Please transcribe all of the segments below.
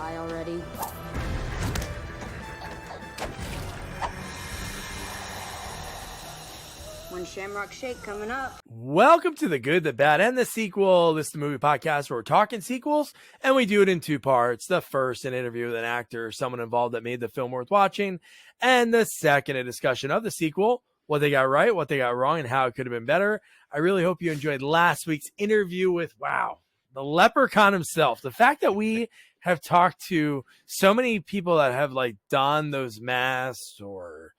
die already? One Shamrock Shake coming up. Welcome to The Good, the Bad, and the Sequel. This is the movie podcast where we're talking sequels, and we do it in two parts. The first, an interview with an actor or someone involved that made the film worth watching, and the second, a discussion of the sequel, what they got right, what they got wrong, and how it could have been better. I really hope you enjoyed last week's interview with, the Leprechaun himself. The fact that we have talked to so many people that have donned those masks or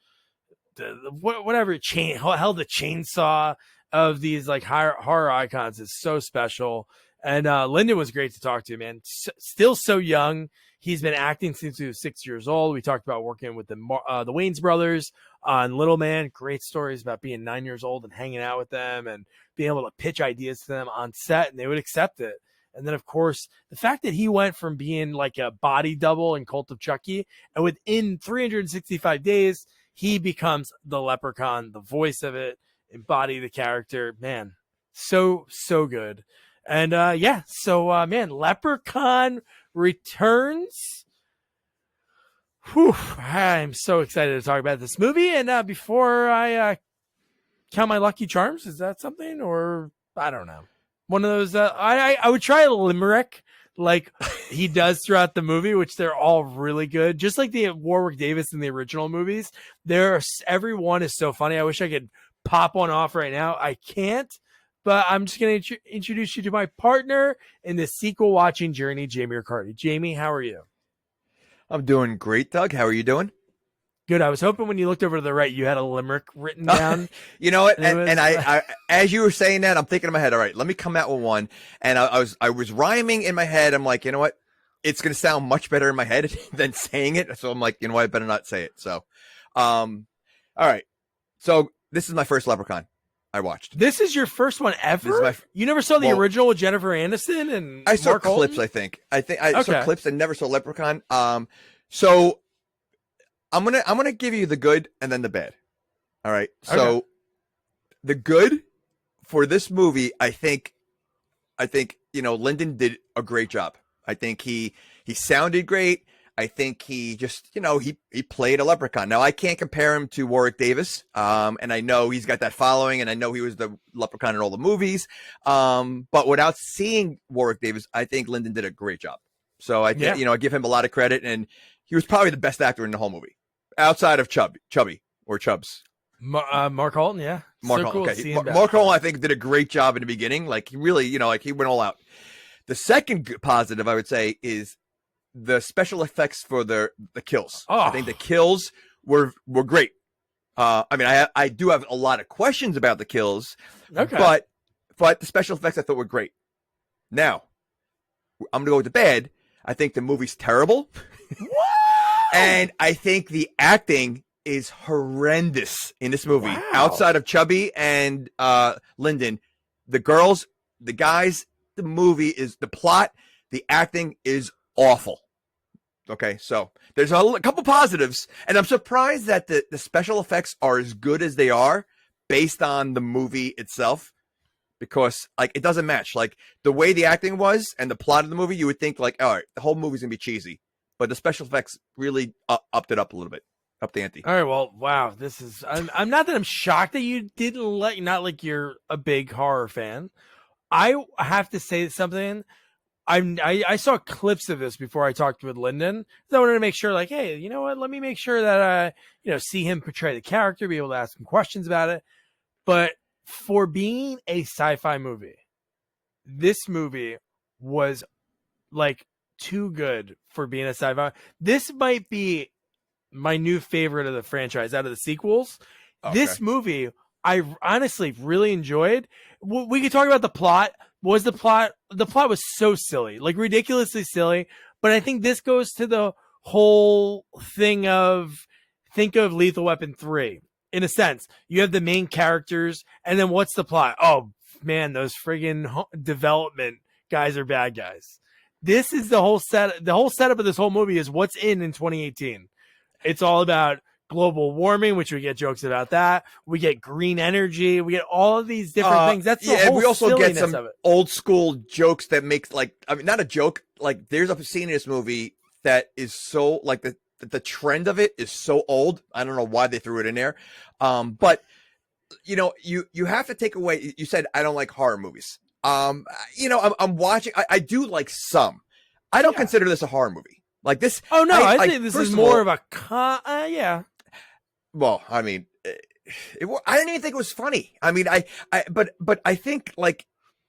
whatever held the chainsaw of these horror icons is so special. And Lyndon was great to talk to, man. Still so young. He's been acting since he was 6 years old. We talked about working with the Wayans brothers on Little Man. Great stories about being 9 years old and hanging out with them and being able to pitch ideas to them on set, and they would accept it. And then, of course, the fact that he went from being like a body double in Cult of Chucky, and within 365 days, he becomes the Leprechaun, the voice of it, embody the character. Man, so good. And man, Leprechaun Returns. Whew, I'm so excited to talk about this movie. And before I count my lucky charms, is that something? Or I don't know. One of those, I would try a limerick like he does throughout the movie, which they're all really good. Just like the Warwick Davis in the original movies. Every one is so funny. I wish I could pop one off right now. I can't, but I'm just going to introduce you to my partner in the sequel watching journey, Jamie Riccardi. Jamie, how are you? I'm doing great, Doug. How are you doing? Good. I was hoping when you looked over to the right, you had a limerick written down. You know what? And I, as you were saying that, I'm thinking in my head, all right, let me come out with one. And I was rhyming in my head. I'm like, you know what? It's going to sound much better in my head than saying it. So I'm like, you know what? I better not say it. So, all right. So this is my first Leprechaun I watched. This is your first one ever? You never saw the original with Jennifer Aniston and I saw Mark clips, Holton? I think I saw clips and never saw Leprechaun. So I'm gonna give you the good and then the bad. All right. So the good for this movie, I think Lyndon did a great job. I think he sounded great. I think he just he played a leprechaun. Now I can't compare him to Warwick Davis. And I know he's got that following, and I know he was the leprechaun in all the movies. But without seeing Warwick Davis, I think Lyndon did a great job. So I give him a lot of credit, and he was probably the best actor in the whole movie. Outside of Chubby or Chubbs. Mark Holton, yeah. Mark Holton, okay. Mark Holton, I think, did a great job in the beginning. Like, he really, he went all out. The second positive, I would say, is the special effects for the kills. Oh. I think the kills were great. I do have a lot of questions about the kills. Okay. But the special effects I thought were great. Now, I'm going to go with the bad. I think the movie's terrible. What? And I think the acting is horrendous in this movie. Wow. Outside of Chubby and Lyndon, the girls, the guys, the movie is the plot, the acting is awful. Okay, so there's a couple positives, and I'm surprised that the special effects are as good as they are based on the movie itself, because it doesn't match. Like, the way the acting was and the plot of the movie, you would think all right, the whole movie's gonna be cheesy. But the special effects really upped it up a little bit, up the ante. All right, well, wow, this is. I'm not that I'm shocked that you didn't not like you're a big horror fan. I have to say something. I saw clips of this before I talked with Lyndon. So I wanted to make sure, hey, you know what? Let me make sure that see him portray the character, be able to ask him questions about it. But for being a sci-fi movie, this movie was too good for being a sci-fi. This might be my new favorite of the franchise out of the sequels. Okay. This movie, I honestly really enjoyed. We could talk about the plot. The plot was so silly, ridiculously silly. But I think this goes to the whole thing of, think of Lethal Weapon 3. In a sense, you have the main characters, and then what's the plot? Oh man, those friggin' development guys are bad guys. This is the whole setup of this whole movie is what's in 2018. It's all about global warming, which we get jokes about that. We get green energy. We get all of these different things. That's the whole and we also get some of it. Old school jokes that makes not a joke. There's a scene in this movie that is so like the trend of it is so old. I don't know why they threw it in there. But you know, you have to take away, you said, I don't like horror movies. You know, I'm watching, I do like some. I don't consider this a horror movie. Like this. Oh no, I think this is more of a yeah. Well, I mean, I didn't even think it was funny. I mean, but I think, like,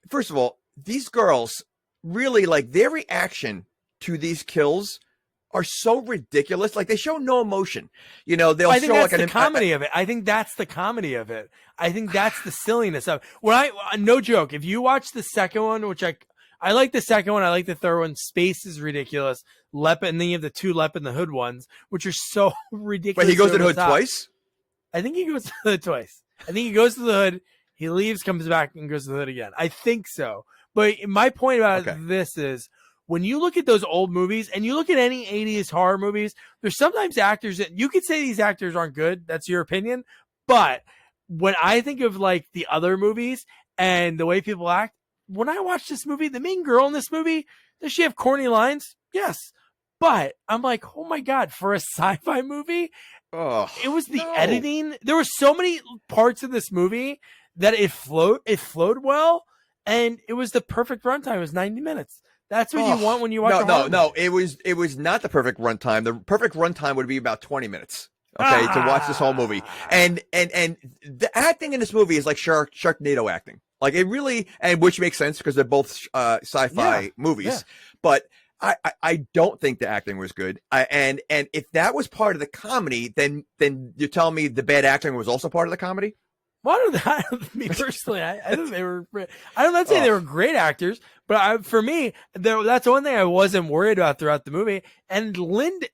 first of all, these girls really, like, their reaction to these kills are so ridiculous. Like, they show no emotion. You know, they'll I think show that's like the comedy of it. I think that's the comedy of it. I think that's the silliness of it. No joke. If you watch the second one, which I like the second one, I like the third one. Space is ridiculous. And then you have the two Lep in the Hood ones, which are so ridiculous. But he goes to the Hood twice? I think he goes to the Hood twice. I think he goes to the Hood, he leaves, comes back, and goes to the Hood again. I think so. But my point about this is, when you look at those old movies and you look at any 80s horror movies, there's sometimes actors that you could say these actors aren't good. That's your opinion. But when I think of like the other movies and the way people act, when I watch this movie, the main girl in this movie, does she have corny lines? Yes. But I'm like, oh my God, for a sci-fi movie, it was the editing. There were so many parts of this movie that it flowed well, and it was the perfect runtime. It was 90 minutes. That's what you want when you watch. No. It was not the perfect runtime. The perfect runtime would be about 20 minutes. Okay, to watch this whole movie. And the acting in this movie is like Sharknado acting. Like, it really, and which makes sense because they're both sci-fi movies. Yeah. But I don't think the acting was good. And if that was part of the comedy, then you're telling me the bad acting was also part of the comedy? Well, me personally, I think they were. I'm not saying they were great actors, but for me, that's one thing I wasn't worried about throughout the movie. And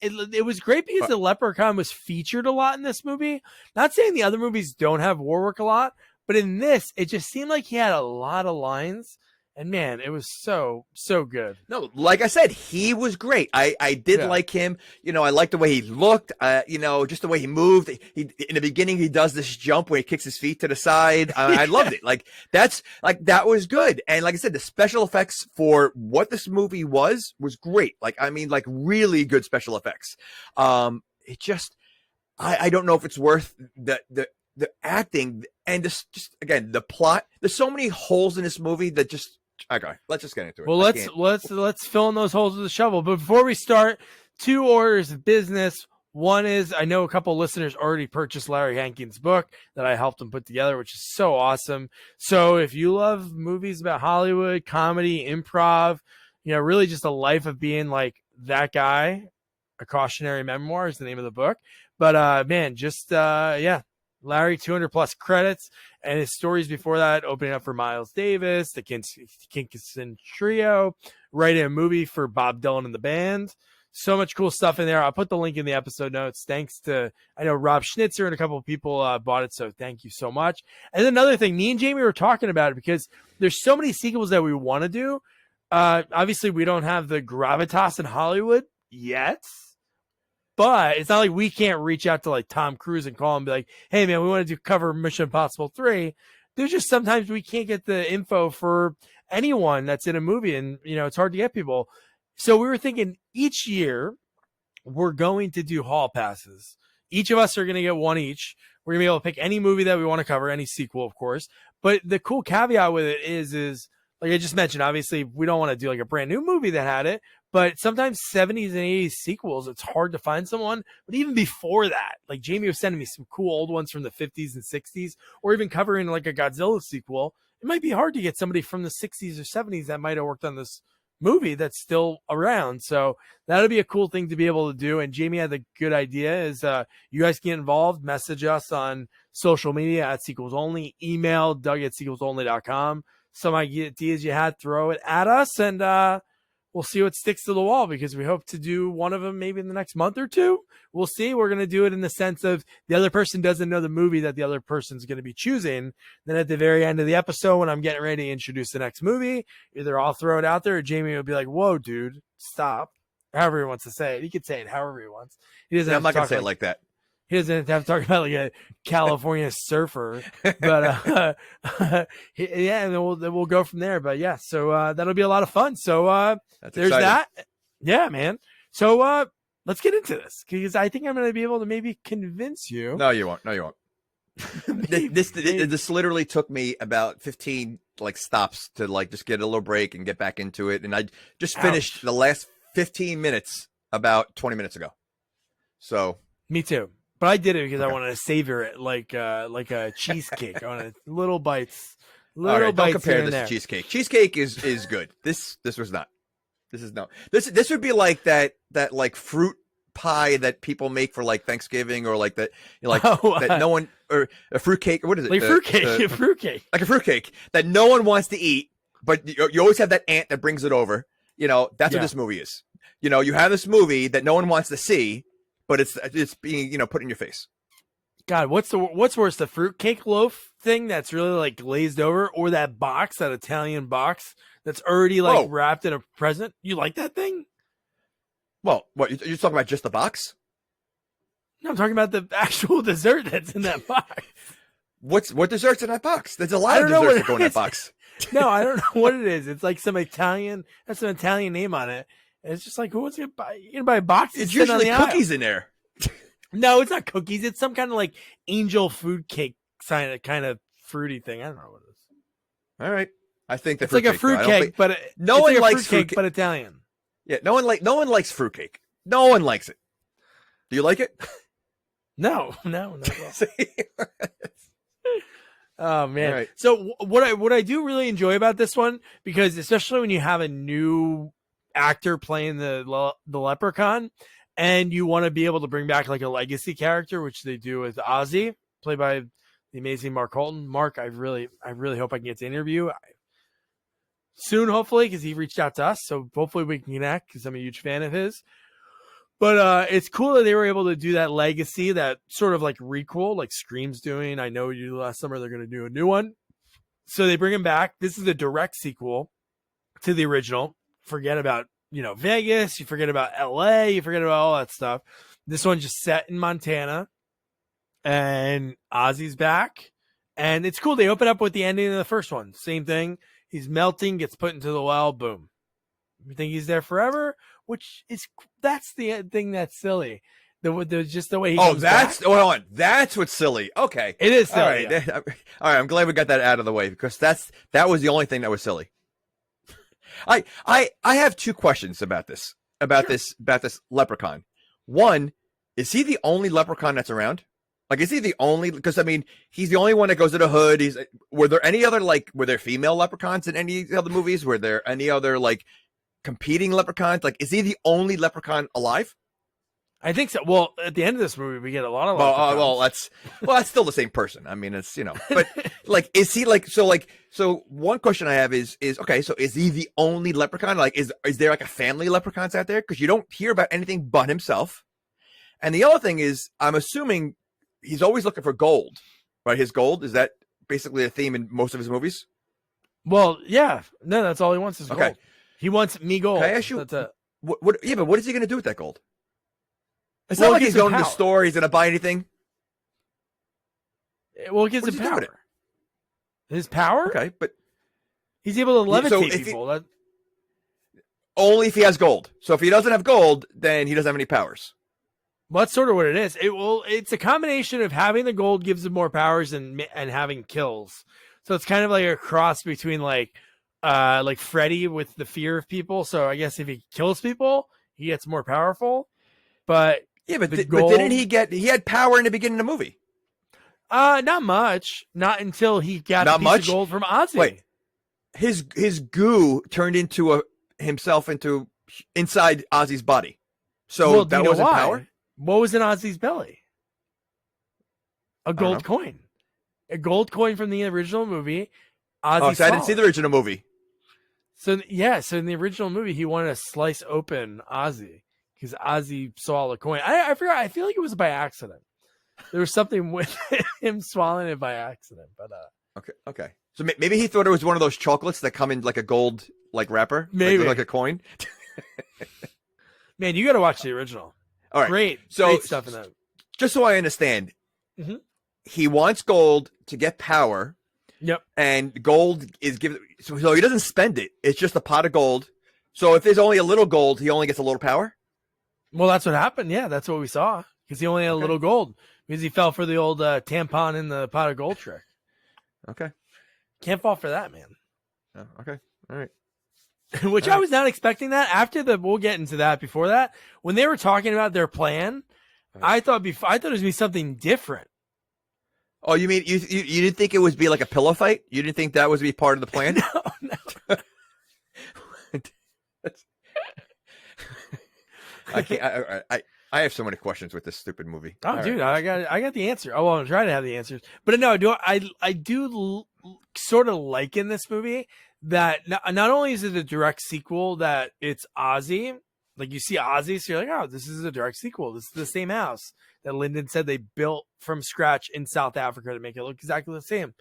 it was great because the Leprechaun was featured a lot in this movie. Not saying the other movies don't have Warwick a lot, but in this, it just seemed like he had a lot of lines. And man, it was so good. No, like I said, he was great. I did like him. You know, I liked the way he looked. You know, just the way he moved. In the beginning, he does this jump where he kicks his feet to the side. I loved it. Like, that was good. And like I said, the special effects for what this movie was great. Like, I mean, like, really good special effects. It just, I don't know if it's worth the acting and just again the plot. There's so many holes in this movie that just. Okay, let's just get into it. Well, let's fill in those holes with a shovel. But before we start, 2 orders of business. One is, I know a couple of listeners already purchased Larry Hankin's book that I helped them put together, which is so awesome. So if you love movies about Hollywood, comedy, improv, you know, really just a life of being like that guy, A Cautionary Memoir is the name of the book. But man, just Larry, 200 plus credits, and his stories before that, opening up for Miles Davis, the Kinkinson Trio, writing a movie for Bob Dylan and the band. So much cool stuff in there. I'll put the link in the episode notes. Thanks to, I know Rob Schnitzer and a couple of people bought it, so thank you so much. And then another thing, me and Jamie were talking about it because there's so many sequels that we want to do. Obviously, we don't have the gravitas in Hollywood yet. But it's not like we can't reach out to like Tom Cruise and call him and be like, hey, man, we want to cover Mission Impossible 3. There's just sometimes we can't get the info for anyone that's in a movie. And, you know, it's hard to get people. So we were thinking each year we're going to do hall passes. Each of us are going to get one each. We're going to be able to pick any movie that we want to cover, any sequel, of course. But the cool caveat with it is like I just mentioned, obviously, we don't want to do like a brand new movie that had it. But sometimes 70s and 80s sequels, it's hard to find someone. But even before that, like Jamie was sending me some cool old ones from the 50s and 60s, or even covering like a Godzilla sequel. It might be hard to get somebody from the 60s or 70s that might have worked on this movie that's still around. So that'll be a cool thing to be able to do. And Jamie had the good idea is you guys get involved, message us on social media at Sequels Only, email Doug@sequelsonly.com. Some ideas you had, throw it at us, and we'll see what sticks to the wall because we hope to do one of them maybe in the next month or two. We'll see. We're going to do it in the sense of the other person doesn't know the movie that the other person's going to be choosing. Then at the very end of the episode, when I'm getting ready to introduce the next movie, either I'll throw it out there or Jamie will be like, whoa, dude, stop. However he wants to say it. He could say it however he wants. He doesn't. I'm not going to say it like that. He doesn't have to talk about like a California surfer, but yeah, and then we'll go from there. But yeah, so that'll be a lot of fun. So there's exciting. that. Yeah, man. So let's get into this because I think I'm going to be able to maybe convince you. No, you won't. No, you won't. This literally took me about 15 stops to just get a little break and get back into it, and I just finished the last 15 minutes about 20 minutes ago. So me too, but I did it because I wanted to savor it like a cheesecake. I wanted little bites. Don't compare this to cheesecake. Cheesecake is good. This was not. This is no. This would be like that fruit pie that people make for Thanksgiving or that that no one, or a fruitcake, or what is it? Like fruitcake, fruitcake. Like a fruitcake that no one wants to eat, but you always have that aunt that brings it over. That's what this movie is. You have this movie that no one wants to see, but it's being put in your face. God, what's worse, the fruitcake loaf thing that's really glazed over, or that box, that Italian box that's already wrapped in a present? You like that thing? Well, what, you're talking about just the box? No, I'm talking about the actual dessert that's in that box. What dessert's in that box? There's a lot of desserts that go in that box. No, I don't know what it is. It's like some Italian name on it. And it's just who wants to buy? You're gonna buy a box? It's usually cookies in there. No, it's not cookies. It's some kind of angel food cake kind of fruity thing. I don't know what it is. All right, I think it's like a fruitcake, but no one likes fruitcake, but Italian. Yeah, no one likes fruitcake. No one likes it. Do you like it? No. Oh man! Right. So what I do really enjoy about this one, because especially when you have a new actor playing the Leprechaun, and you want to be able to bring back a legacy character, which they do with Ozzie, played by the amazing Mark Holton. Mark, I really hope I can get to interview soon, hopefully, because he reached out to us. So hopefully we can connect, because I'm a huge fan of his. But it's cool that they were able to do that legacy, that sort of requel, like Scream's doing. I Know You last summer, they're going to do a new one. So they bring him back. This is a direct sequel to the original. Forget about, Vegas. You forget about LA. You forget about all that stuff. This one's just set in Montana. And Ozzie's back. And it's cool. They open up with the ending of the first one. Same thing. He's melting, gets put into the well. Boom. You think he's there forever? That's the thing that's silly. Just the way he comes back. Hold on. That's what's silly. Okay. It is silly. All right. Yeah. All right. I'm glad we got that out of the way, because that was the only thing that was silly. I have two questions about this Leprechaun. One, is he the only Leprechaun that's around? Is he the only? Because he's the only one that goes to the hood. Were there any other were there female leprechauns in any other movies? Were there any other competing leprechauns? Is he the only leprechaun alive? I think so. Well, at the end of this movie, we get a lot of leprechauns. That's still the same person. It's but is he so one question I have is okay, so is he the only leprechaun? Is there a family of leprechauns out there? Because you don't hear about anything but himself. And the other thing is, I'm assuming he's always looking for gold, right? His gold, is that basically a theme in most of his movies? Well, yeah. No, that's all he wants is gold. He wants me gold. Can I ask you, but what is he going to do with that gold? It's not like he's going to the store, he's going to buy anything. Well, it gives him power. His power? Okay, but he's able to levitate people. Only if he has gold. So if he doesn't have gold, then he doesn't have any powers. Well, that's sort of what it is. It's a combination of having the gold gives him more powers and having kills. So it's kind of like a cross between Freddy with the fear of people. So I guess if he kills people, he gets more powerful. But yeah, but didn't he had power in the beginning of the movie? Not much. Not until he got a piece of gold from Ozzie. Wait, his goo turned into himself inside Ozzie's body. So that wasn't power. What was in Ozzie's belly? A gold coin. A gold coin from the original movie. Ozzie I didn't see the original movie. So in the original movie, he wanted to slice open Ozzie because Ozzie saw the coin. I forgot. I feel like it was by accident. There was something with him swallowing it by accident. But okay. So maybe he thought it was one of those chocolates that come in a gold wrapper, maybe like a coin. Man, you got to watch the original. All right, great stuff in that. Just so I understand, he wants gold to get power. Yep. And gold is given, so he doesn't spend it. It's just a pot of gold. So if there's only a little gold, he only gets a little power. Well, that's what happened. Yeah, that's what we saw. Because he only had a little gold. Because he fell for the old tampon in the pot of gold trick. Okay. Can't fall for that, man. Oh, okay. All right. Which I was not expecting that. We'll get into that. Before that, when they were talking about their plan, I thought it was going to be something different. Oh, you mean you didn't think it would be like a pillow fight? You didn't think that was to be part of the plan? No. I can't. I have so many questions with this stupid movie. Oh, dude, right. I got the answer. Oh, well, I'm trying to have the answers, but no, I do sort of like in this movie that not only is it a direct sequel, that it's Ozzie. Like you see Ozzie, so you're like, oh, this is a direct sequel. This is the same house that Lyndon said they built from scratch in South Africa to make it look exactly the same.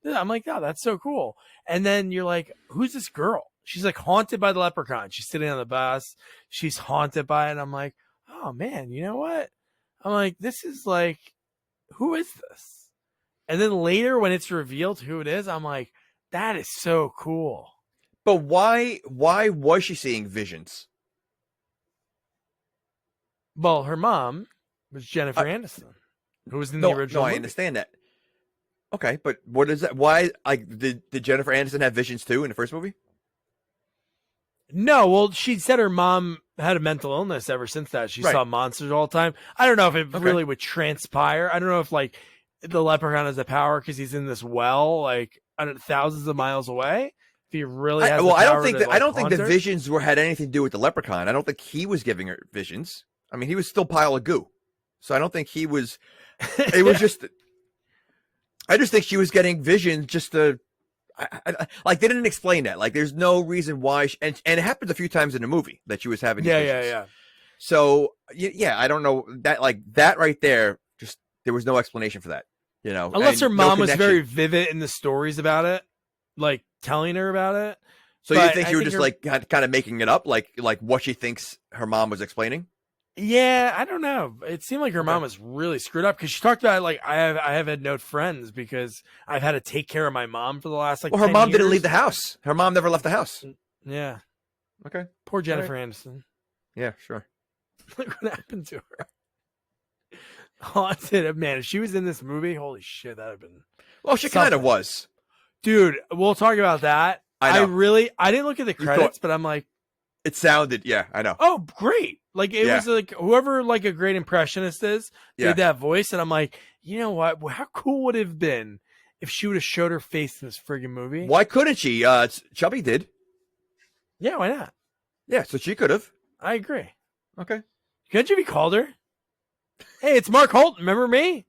I'm like, oh, that's so cool. And then you're like, who's this girl? She's like haunted by the leprechaun. She's sitting on the bus. She's haunted by it. I'm like, oh man, you know what? I'm like, this is like, who is this? And then later when it's revealed who it is, I'm like, that is so cool. But why was she seeing visions? Well, her mom was Jennifer Aniston, who was in the original movie. I understand that. Okay, but what is that? Why, like, did Jennifer Aniston have visions too in the first movie? No, well, she said her mom had a mental illness ever since that. She saw monsters all the time. I don't know if it really would transpire. I don't know if, like, the leprechaun has the power because he's in this well, like, thousands of miles away. If he really has I don't think the visions had anything to do with the leprechaun. I don't think he was giving her visions. I mean, he was still pile of goo. So I don't think he was. It was just. I just think she was getting visions just to. Like, they didn't explain that. Like, there's no reason why. And it happens a few times in the movie that she was having visions. Yeah. So, yeah, I don't know. That, like, that right there, just, there was no explanation for that. You know, unless her mom was very vivid in the stories about it, like telling her about it. So you think you were just like kind of making it up, like what she thinks her mom was explaining? Yeah, I don't know. It seemed like her mom was really screwed up because she talked about it like I have had no friends because I've had to take care of my mom for the last like. Well, her 10 mom years. didn't leave the house. Her mom never left the house. Yeah. Okay. Poor Jennifer Aniston. Yeah, sure. Look what happened to her. Haunted, man. If she was in this movie, holy shit, that'd have been. Well, she kind of was. Dude, we'll talk about that. I didn't look at the credits, but I'm like, it sounded, yeah, I know. Oh, great. Like, it was like whoever like a great impressionist is did that voice. And I'm like, you know what? How cool would it have been if she would have showed her face in this friggin' movie? Why couldn't she? Chubby did. Yeah, why not? Yeah, so she could have. I agree. Okay. Couldn't you be called her? Hey, it's Mark Holt. Remember me?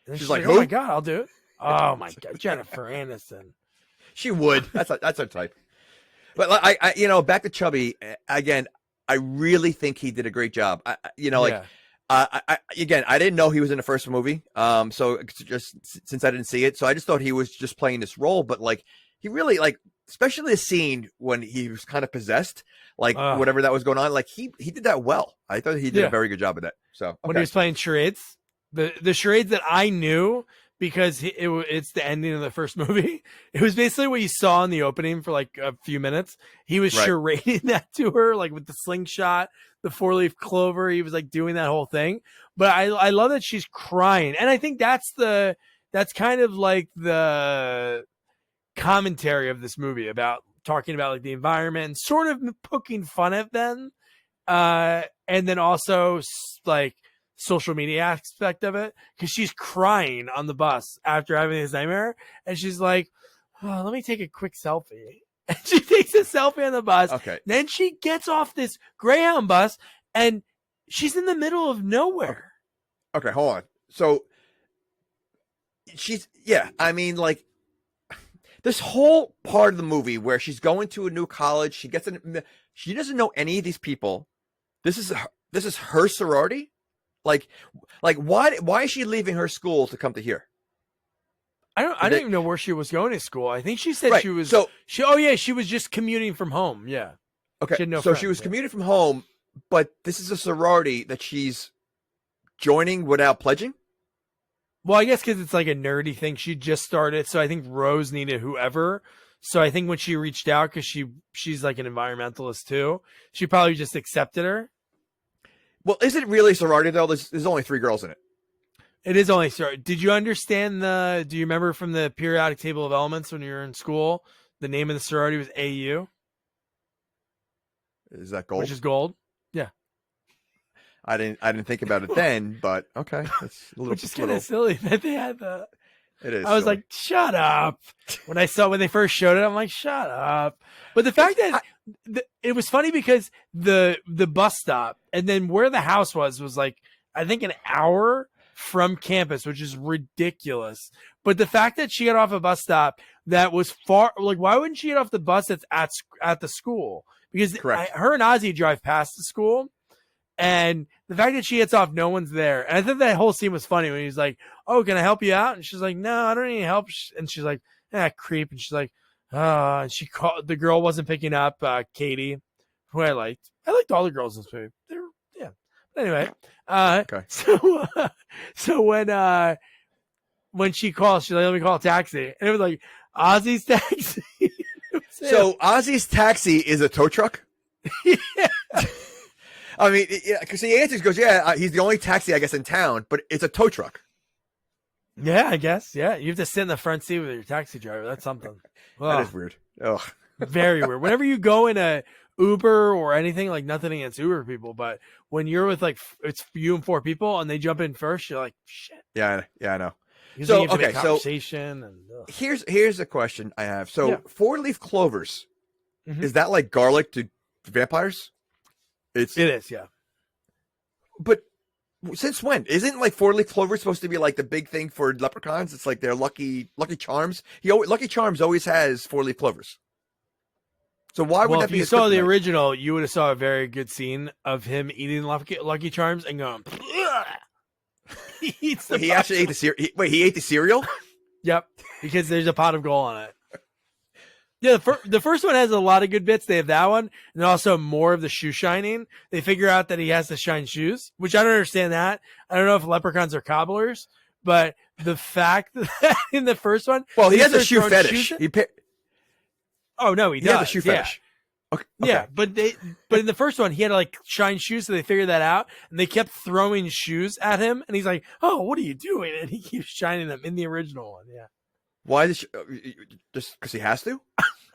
And she's like, oh my God, I'll do it. Oh my God, Jennifer Aniston. She would. That's her type. But I back to Chubby again. I really think he did a great job. I didn't know he was in the first movie. So just since I didn't see it, so I just thought he was just playing this role. But like, he really especially the scene when he was kind of possessed, whatever that was going on. Like he did that well. I thought he did a very good job of that. So when he was playing charades, the charades that I knew. Because it's the ending of the first movie. It was basically what you saw in the opening for like a few minutes. He was charading that to her, like with the slingshot, the 4-leaf clover. He was like doing that whole thing. But I love that she's crying. And I think that's kind of like the commentary of this movie about talking about like the environment and sort of poking fun at them. And then also like, social media aspect of it, because she's crying on the bus after having this nightmare, and she's like, oh, let me take a quick selfie. And she takes a selfie on the bus. Okay. Then she gets off this Greyhound bus and she's in the middle of nowhere. Okay, hold on. So I mean, like, this whole part of the movie where she's going to a new college, she doesn't know any of these people. This is her sorority. Like why is she leaving her school to come to here? I don't even know where she was going to school. I think she said she was she was just commuting from home. Yeah. Okay. She was commuting from home, but this is a sorority that she's joining without pledging? Well, I guess because it's like a nerdy thing. She just started, so I think Rose needed whoever. So I think when she reached out, because she's like an environmentalist too, she probably just accepted her. Well, is it really a sorority though? There's only 3 girls in it. It is only sorority. Did you understand do you remember from the periodic table of elements when you were in school, the name of the sorority was AU? Is that gold? Which is gold. Yeah. I didn't think about it then, but okay. That's a little, which is kind of silly that they had that. It is. I was silly. like, shut up. When they first showed it, I'm like, shut up. But the fact that it was funny because the bus stop and then where the house was like, I think an hour from campus, which is ridiculous. But the fact that she got off a bus stop that was far, like, why wouldn't she get off the bus that's at the school? Because her and Ozzie drive past the school. And the fact that she gets off, no one's there. And I think that whole scene was funny when he's like, oh, can I help you out? And she's like, no, I don't need any help. And she's like, creep. And she's like, and she called, the girl wasn't picking up, Katie, who I liked. I liked all the girls in this movie. Yeah. But anyway, okay. So when she calls, she's like, let me call a taxi. And it was like, Ozzie's taxi. So Ozzie's taxi is a tow truck? Yeah. I mean, because he answers, goes, he's the only taxi, I guess, in town, but it's a tow truck. Yeah, I guess. Yeah, you have to sit in the front seat with your taxi driver. That's something. That is weird. Ugh. Very weird. Whenever you go in a Uber or anything, like nothing against Uber people, but when you're with like it's you and 4 people and they jump in first, you're like, shit. Yeah, I know. So you have to make conversation and here's a question I have. So 4-leaf clovers, is that like garlic to vampires? It is, yeah. But since when? Isn't like 4-leaf clover supposed to be like the big thing for leprechauns? It's like their lucky charms. Lucky Charms always has 4-leaf clovers. So why would that be? If you saw the original, you would have saw a very good scene of him eating Lucky Charms and going. He eats he actually ate the cereal. He ate the cereal. Yep, because there's a pot of gold on it. Yeah, the first one has a lot of good bits. They have that one, and also more of the shoe shining. They figure out that he has to shine shoes, which I don't understand that. I don't know if leprechauns are cobblers, but the fact that in the first one, he has a shoe fetish. Oh no, he does. He has a shoe fetish. Okay. Yeah, but in the first one, he had to like shine shoes, so they figured that out, and they kept throwing shoes at him, and he's like, "Oh, what are you doing?" And he keeps shining them in the original one. Yeah. Why just because he has to?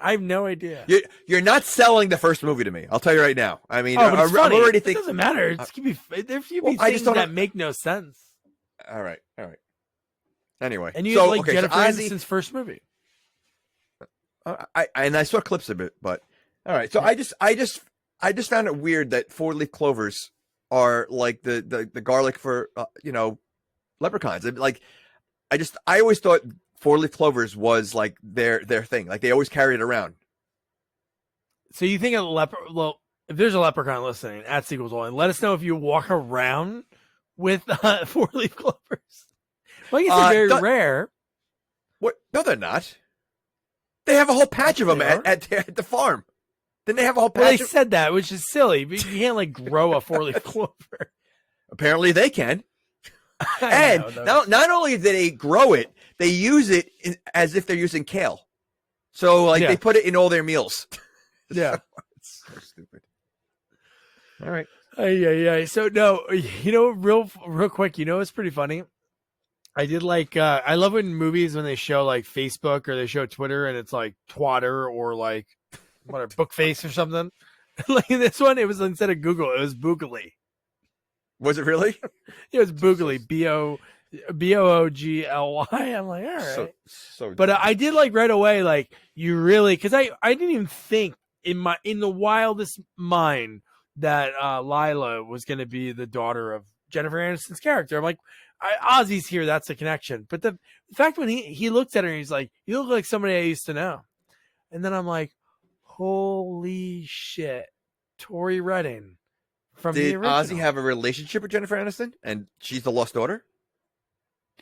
I have no idea. You're not selling the first movie to me. I'll tell you right now. I mean, I'm already thinking. It doesn't matter. There could be things that make no sense. All right. Anyway, and you Jennifer Aniston's first movie. I saw clips of it, but all right. So I just found it weird that 4-leaf clovers are like the garlic for leprechauns. Like I always thought 4-leaf clovers was like their thing. Like they always carry it around. So you think if there's a leprechaun listening at Sequels Only, let us know if you walk around with 4-leaf clovers. Well, I guess they're very rare. What? No, they're not. They have a whole patch of them at the farm. Didn't they have a whole patch? Well, they said that, which is silly. But you can't like grow a 4-leaf clover. Apparently, they can. And not only do they grow it, they use it as if they're using kale. So they put it in all their meals. Yeah. It's so stupid. All right. Yeah. So no, real quick, it's pretty funny. I did I love when movies when they show like Facebook or they show Twitter and it's like Twatter or like whatever Bookface or something. Like in this one, it was instead of Google, it was Boogly. Was it really? It was Boogly, Boogly. I'm like, all right. So but I did like right away, like you really, because I didn't even think in the wildest mind that Lila was going to be the daughter of Jennifer Aniston's character. I'm like, Ozzie's here. That's the connection. But the fact when he looks at her, and he's like, you look like somebody I used to know. And then I'm like, holy shit, Tori Redding from the original. Did Ozzie have a relationship with Jennifer Aniston, and she's the lost daughter?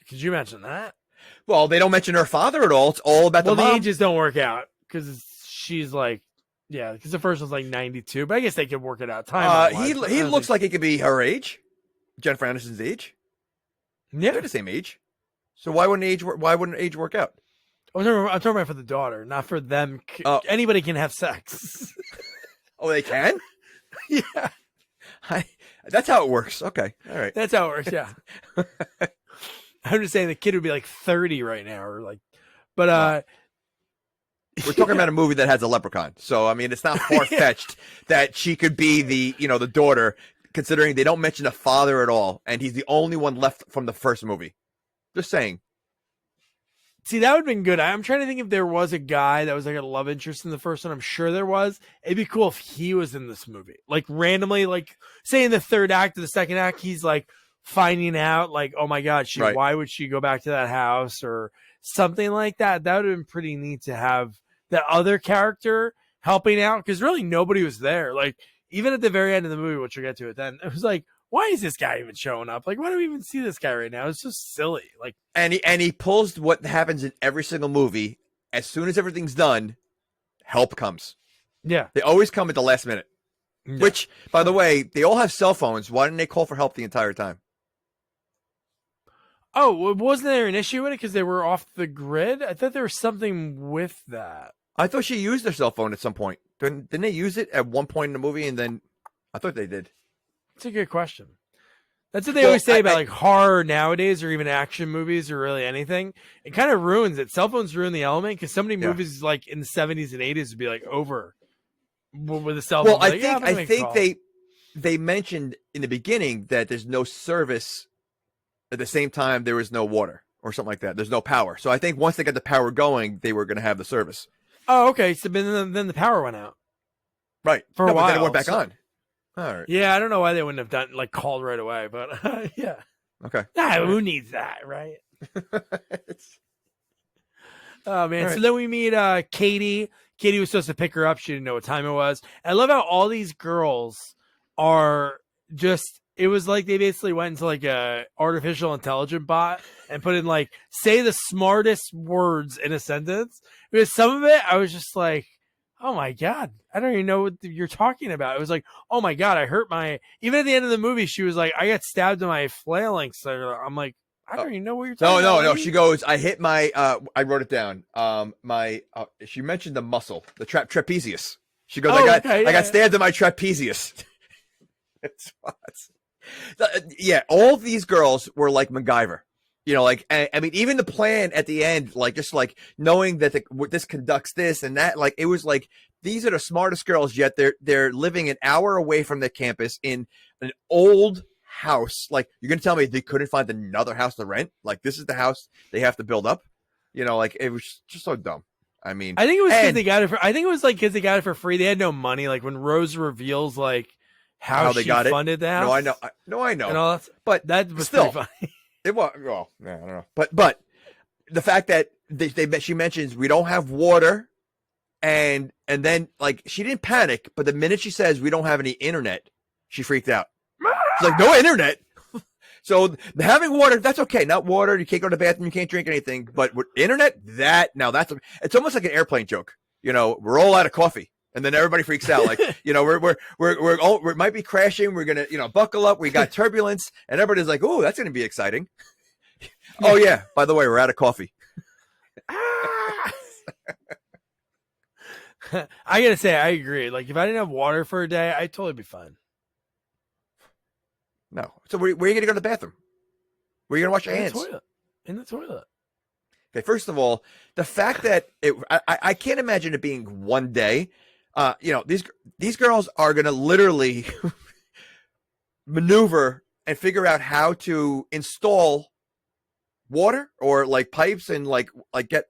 Could you mention that? Well, they don't mention her father at all. It's all about the mom. The ages don't work out because she's like, because the first one's like 92, but I guess they could work it out. He looks like he could be her age, Jennifer Aniston's age. Yeah, they're the same age. So why wouldn't age work out? I'm talking about for the daughter, not for them. Anybody can have sex. Oh, they can? Yeah. That's how it works. Okay. All right. That's how it works. Yeah. I'm just saying the kid would be like 30 right now, or like, but we're talking about a movie that has a leprechaun, so I mean, it's not far fetched that she could be the daughter, considering they don't mention the father at all, and he's the only one left from the first movie. Just saying. See, that would have been good. I'm trying to think if there was a guy that was like a love interest in the first one. I'm sure there was. It'd be cool if he was in this movie. Like randomly, like say in the third act or the second act, he's like finding out like, oh my God, why would she go back to that house or something like that? That would have been pretty neat to have that other character helping out, because really nobody was there. Like even at the very end of the movie, which we'll get to it then, it was like, why is this guy even showing up? Like, why do we even see this guy right now? It's just silly. Like, and he pulls what happens in every single movie. As soon as everything's done, help comes. Yeah, they always come at the last minute. Yeah. Which, by the way, they all have cell phones. Why didn't they call for help the entire time? Oh, wasn't there an issue with it because they were off the grid? I thought there was something with that. I thought she used their cell phone at some point. Didn't they use it at one point in the movie? And then I thought they did. That's a good question. That's what they always say about like horror nowadays, or even action movies, or really anything. It kind of ruins it. Cell phones ruin the element, because so many movies like in the 70s and 80s would be like over with a cell phone. Well, I think they mentioned in the beginning that there's no service at the same time there was no water or something like that. There's no power. So I think once they got the power going, they were going to have the service. Oh, okay. So then the power went out. Right. For a while. But then it went back on. All right. Yeah, I don't know why they wouldn't have done like called right away, but yeah. Okay. Nah, who needs that, right? Oh man. Right. So then we meet Katie. Katie was supposed to pick her up. She didn't know what time it was. And I love how all these girls are just, it was like they basically went into like a artificial intelligent bot and put in like, say the smartest words in a sentence. Because some of it, I was just like, oh my God, I don't even know what you're talking about. It was like, oh my God, I hurt even at the end of the movie, she was like, I got stabbed in my flailing. So I'm like, I don't even know what you're talking about. No. She goes, I hit my, I wrote it down. She mentioned the muscle, the trapezius. She goes, I got stabbed in my trapezius. It's yeah, all these girls were like MacGyver. You know, like, I mean, even the plan at the end, like, just like knowing that this conducts this and that, like, it was like, these are the smartest girls, yet they're living an hour away from the campus in an old house. Like, you're going to tell me they couldn't find another house to rent? Like, this is the house they have to build up? You know, like, it was just so dumb. I mean, I think it was because they got it I think it was like because they got it for free. They had no money. Like, when Rose reveals, like, how she got funded the house. No, I know. And all that, but that was still funny. It was, well, I don't know. But the fact that she mentions we don't have water, and then, like, she didn't panic, but the minute she says we don't have any internet, she freaked out. She's like, no internet? So having water, that's okay. Not water, you can't go to the bathroom, you can't drink anything. But with internet, it's almost like an airplane joke. You know, we're all out of coffee. And then everybody freaks out, like, you know, we might be crashing. We're gonna, you know, buckle up. We got turbulence, and everybody's like, "Oh, that's gonna be exciting." Oh yeah, by the way, we're out of coffee. I gotta say, I agree. Like, if I didn't have water for a day, I'd totally be fine. No. So where are you gonna go to the bathroom? Where are you gonna wash your hands? In the toilet. Okay. First of all, the fact that I can't imagine it being one day. You know, these girls are going to literally maneuver and figure out how to install water or like pipes and like get,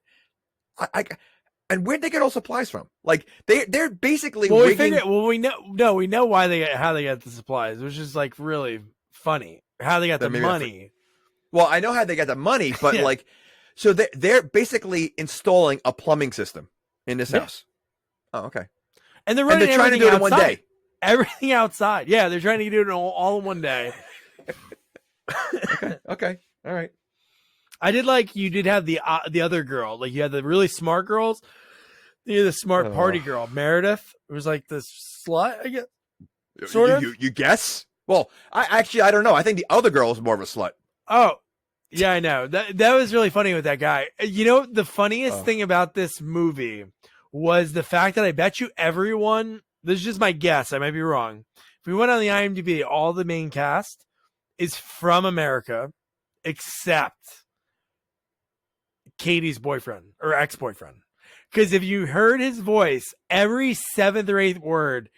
and where'd they get all supplies from? Like they're basically, we know how they got the supplies, which is like really funny how they got the money. Well, I know how they got the money, but yeah. Like, so they're basically installing a plumbing system in this house. Oh, okay. And they're trying to do it in one day. Everything outside. Yeah, they're trying to do it all in one day. Okay. All right. I did like you did have the other girl. Like, you had the really smart girls. You had the smart party girl, Meredith. It was like the slut, I guess. Sort of. You guess? Well, I don't know. I think the other girl is more of a slut. Oh, yeah, I know. That was really funny with that guy. You know, the funniest thing about this movie was the fact that I bet you everyone, this is just my guess, I might be wrong. If we went on the IMDb, all the main cast is from America, except Katie's boyfriend or ex-boyfriend. Because if you heard his voice, every 7th or 8th word,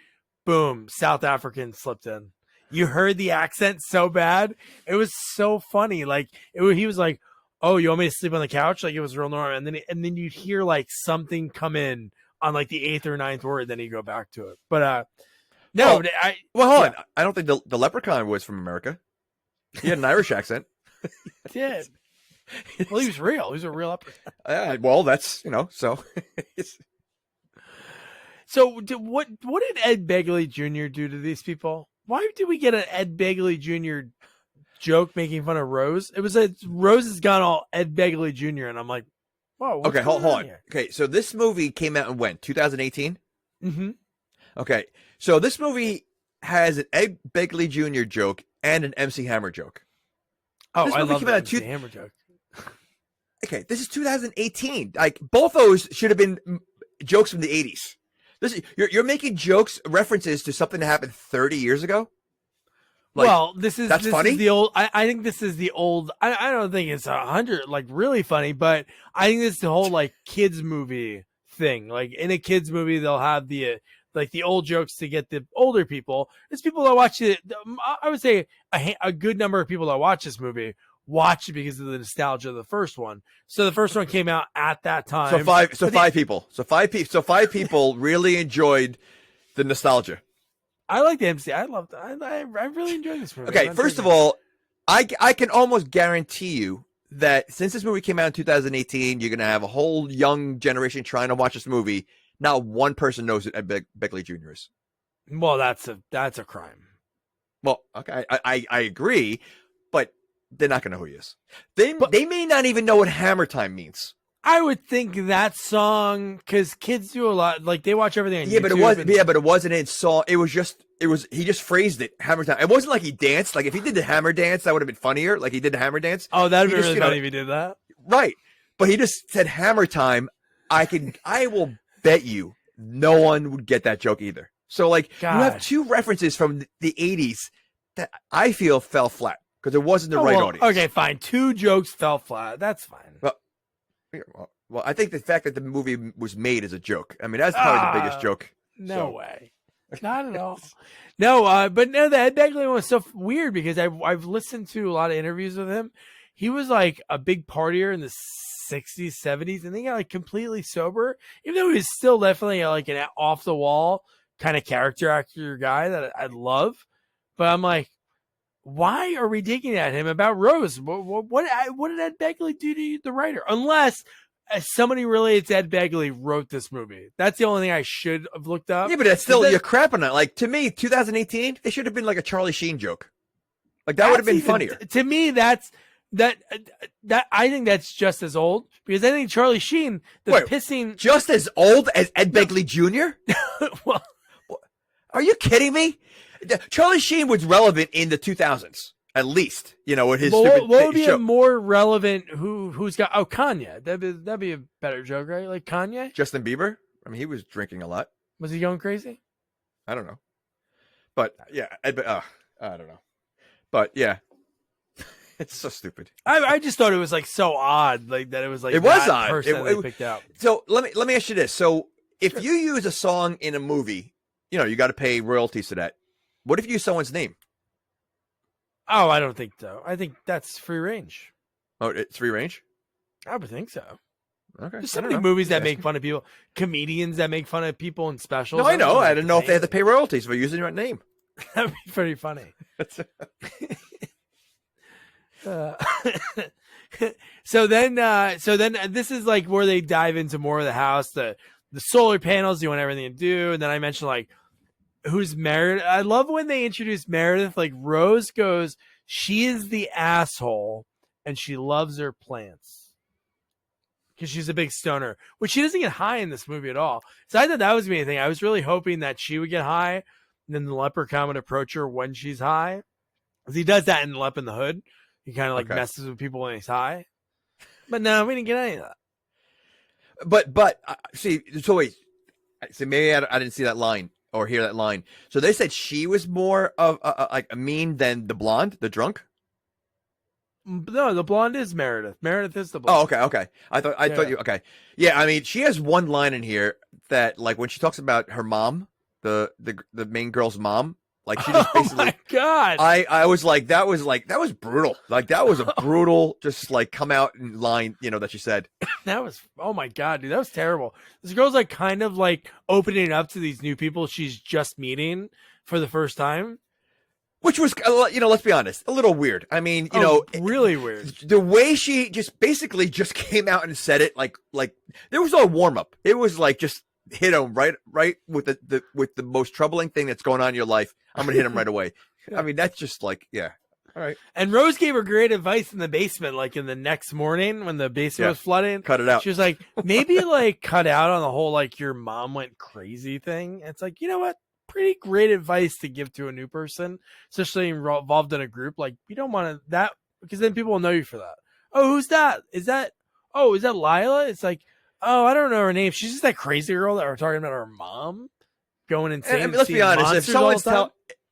boom, South African slipped in. You heard the accent so bad. It was so funny. Like he was like, "Oh, you want me to sleep on the couch?" Like it was real normal. And then you'd hear like something come in on like the 8th or 9th word. Then you go back to it. But no, hold on. I don't think the Leprechaun was from America. He had an Irish accent. He did. Well, he was real. He was a real leprechaun. Well, that's so. So what did Ed Begley Jr. do to these people? Why did we get an Ed Begley Jr. joke making fun of Rose? It was Rose has gone all Ed Begley Jr. and I'm like, whoa. Okay, hold on. Here? Okay, so this movie came out in when? 2018? Mm-hmm. Okay, so this movie has an Ed Begley Jr. joke and an MC Hammer joke. Oh, I love the MC Hammer joke. Okay, this is 2018. Like both those should have been jokes from the 80s. You're making jokes, references to something that happened 30 years ago. Like, well, this funny. Is the old. I think this is the old. I don't think it's 100 like really funny, but I think it's the whole like kids movie thing. Like in a kids movie, they'll have the like the old jokes to get the older people. It's people that watch it. I would say a good number of people that watch this movie watch it because of the nostalgia of the first one. So the first one came out at that time. So five people really enjoyed the nostalgia. I like the MC. I really enjoyed this movie. Okay, first of all, I can almost guarantee you that since this movie came out in 2018, you're going to have a whole young generation trying to watch this movie. Not one person knows who Ed Begley Jr. is. Well, that's a crime. Well, okay, I agree, but they're not going to know who he is. They may not even know what Hammer Time means. I would think that song, because kids do a lot, like they watch everything on YouTube. But it wasn't in song. He just phrased it, Hammer Time. It wasn't like he danced. Like if he did the Hammer dance, that would have been funnier. Like he did the Hammer dance. Oh, that'd be really funny if he did that. Right. But he just said Hammer Time. I will bet you no one would get that joke either. So like you have two references from the 80s that I feel fell flat because it wasn't the right audience. Okay, fine. Two jokes fell flat. That's fine. Well, I think the fact that the movie was made is a joke. I mean, that's probably the biggest joke. No way. Not at all. No, but no, the Ed Begley one was so weird because I've listened to a lot of interviews with him. He was like a big partier in the 60s, 70s, and then he got like completely sober, even though he was still definitely like an off the wall kind of character actor guy that I love. But I'm like, why are we digging at him about Rose? What did Ed Begley do to the writer? Unless somebody related to Ed Begley wrote this movie. That's the only thing I should have looked up. Yeah, but that's still, you're crapping on it. Like, to me, 2018, it should have been like a Charlie Sheen joke. Like, that would have been funnier. To me, that I think that's just as old because I think Charlie Sheen, pissing. Just as old as Ed Begley Jr.? Well, are you kidding me? Charlie Sheen was relevant in the 2000s, at least. You know, with his stupid what would be show. a more relevant? Who's got? Oh, Kanye. That'd be a better joke, right? Like Kanye. Justin Bieber. I mean, he was drinking a lot. Was he going crazy? I don't know, but yeah, I don't know, but yeah, it's so stupid. I just thought it was like so odd, like that it was like it was odd. Person they picked out. So let me ask you this: so if you use a song in a movie, you know you got to pay royalties to that. What if you use someone's name? Oh, I don't think so. I think that's free range. Oh, it's free range? I would think so. Okay. There's so many movies that make fun of people, comedians that make fun of people in specials. No, I know. I didn't know if they had to pay royalties for using your name. That'd be pretty funny. So then this is like where they dive into more of the house, the solar panels, you want everything to do, and then I mentioned like who's Meredith. I love when they introduce Meredith. Like Rose goes, she is the asshole, and she loves her plants because she's a big stoner, which she doesn't get high in this movie at all. So I thought that was the main thing. I was really hoping that she would get high, and then the leprechaun would approach her when she's high, because he does that in Lep in the Hood. He kind of like messes with people when he's high. But no, we didn't get any of that. But see, so wait. So maybe I didn't see that line. or hear that line. So they said she was more of like a mean than the blonde, the drunk. No, the blonde is Meredith. Meredith is the blonde. Oh, okay. I thought you okay. Yeah, I mean, she has one line in here that, like, when she talks about her mom, the main girl's mom, like, she just basically. Oh my God! I was like, that was brutal. Like, that was a brutal, just like come out in line, that she said. That was, oh my God, dude, that was terrible. This girl's like kind of like opening up to these new people she's just meeting for the first time. Which was, let's be honest, a little weird. I mean, really weird. The way she just basically just came out and said it, like there was no warm up. It was like just hit him right with the most troubling thing that's going on in your life. I'm gonna hit him right away. I mean, that's just like, yeah. All right. And Rose gave her great advice in the basement, like in the next morning when the basement was flooding. Cut it out. She was like, maybe like cut out on the whole like your mom went crazy thing. It's like, you know what? Pretty great advice to give to a new person, especially involved in a group. Like, you don't want that because then people will know you for that. Oh, who's that? Is that Lila? It's like, oh, I don't know her name. She's just that crazy girl that we're talking about, her mom going insane. I mean, let's be honest.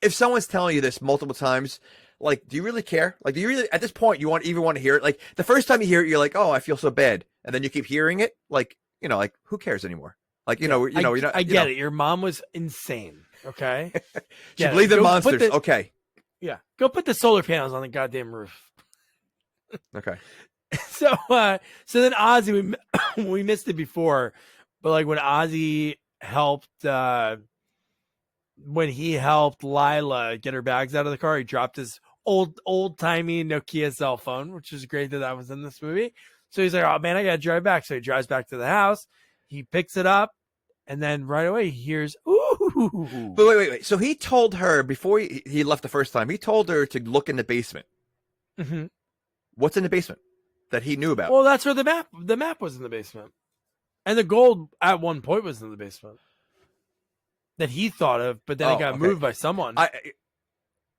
If someone's telling you this multiple times, like, do you really care? Like, do you really, at this point, you even want to hear it? Like, the first time you hear it, you're like, oh, I feel so bad. And then you keep hearing it. Like, like, who cares anymore? Like, I get it. Your mom was insane. Okay. She believed in monsters. Okay. Yeah. Go put the solar panels on the goddamn roof. Okay. So then Ozzie, we missed it before, but like when Ozzie helped, when he helped Lila get her bags out of the car, he dropped his old timey Nokia cell phone, which is great that was in this movie. So he's like, oh man, I got to drive back. So he drives back to the house. He picks it up. And then right away he hears, ooh. But wait. So he told her before he left the first time, he told her to look in the basement. Mm-hmm. What's in the basement that he knew about? Well, that's where the map was in the basement. And the gold at one point was in the basement. That he thought of, but then it got moved by someone.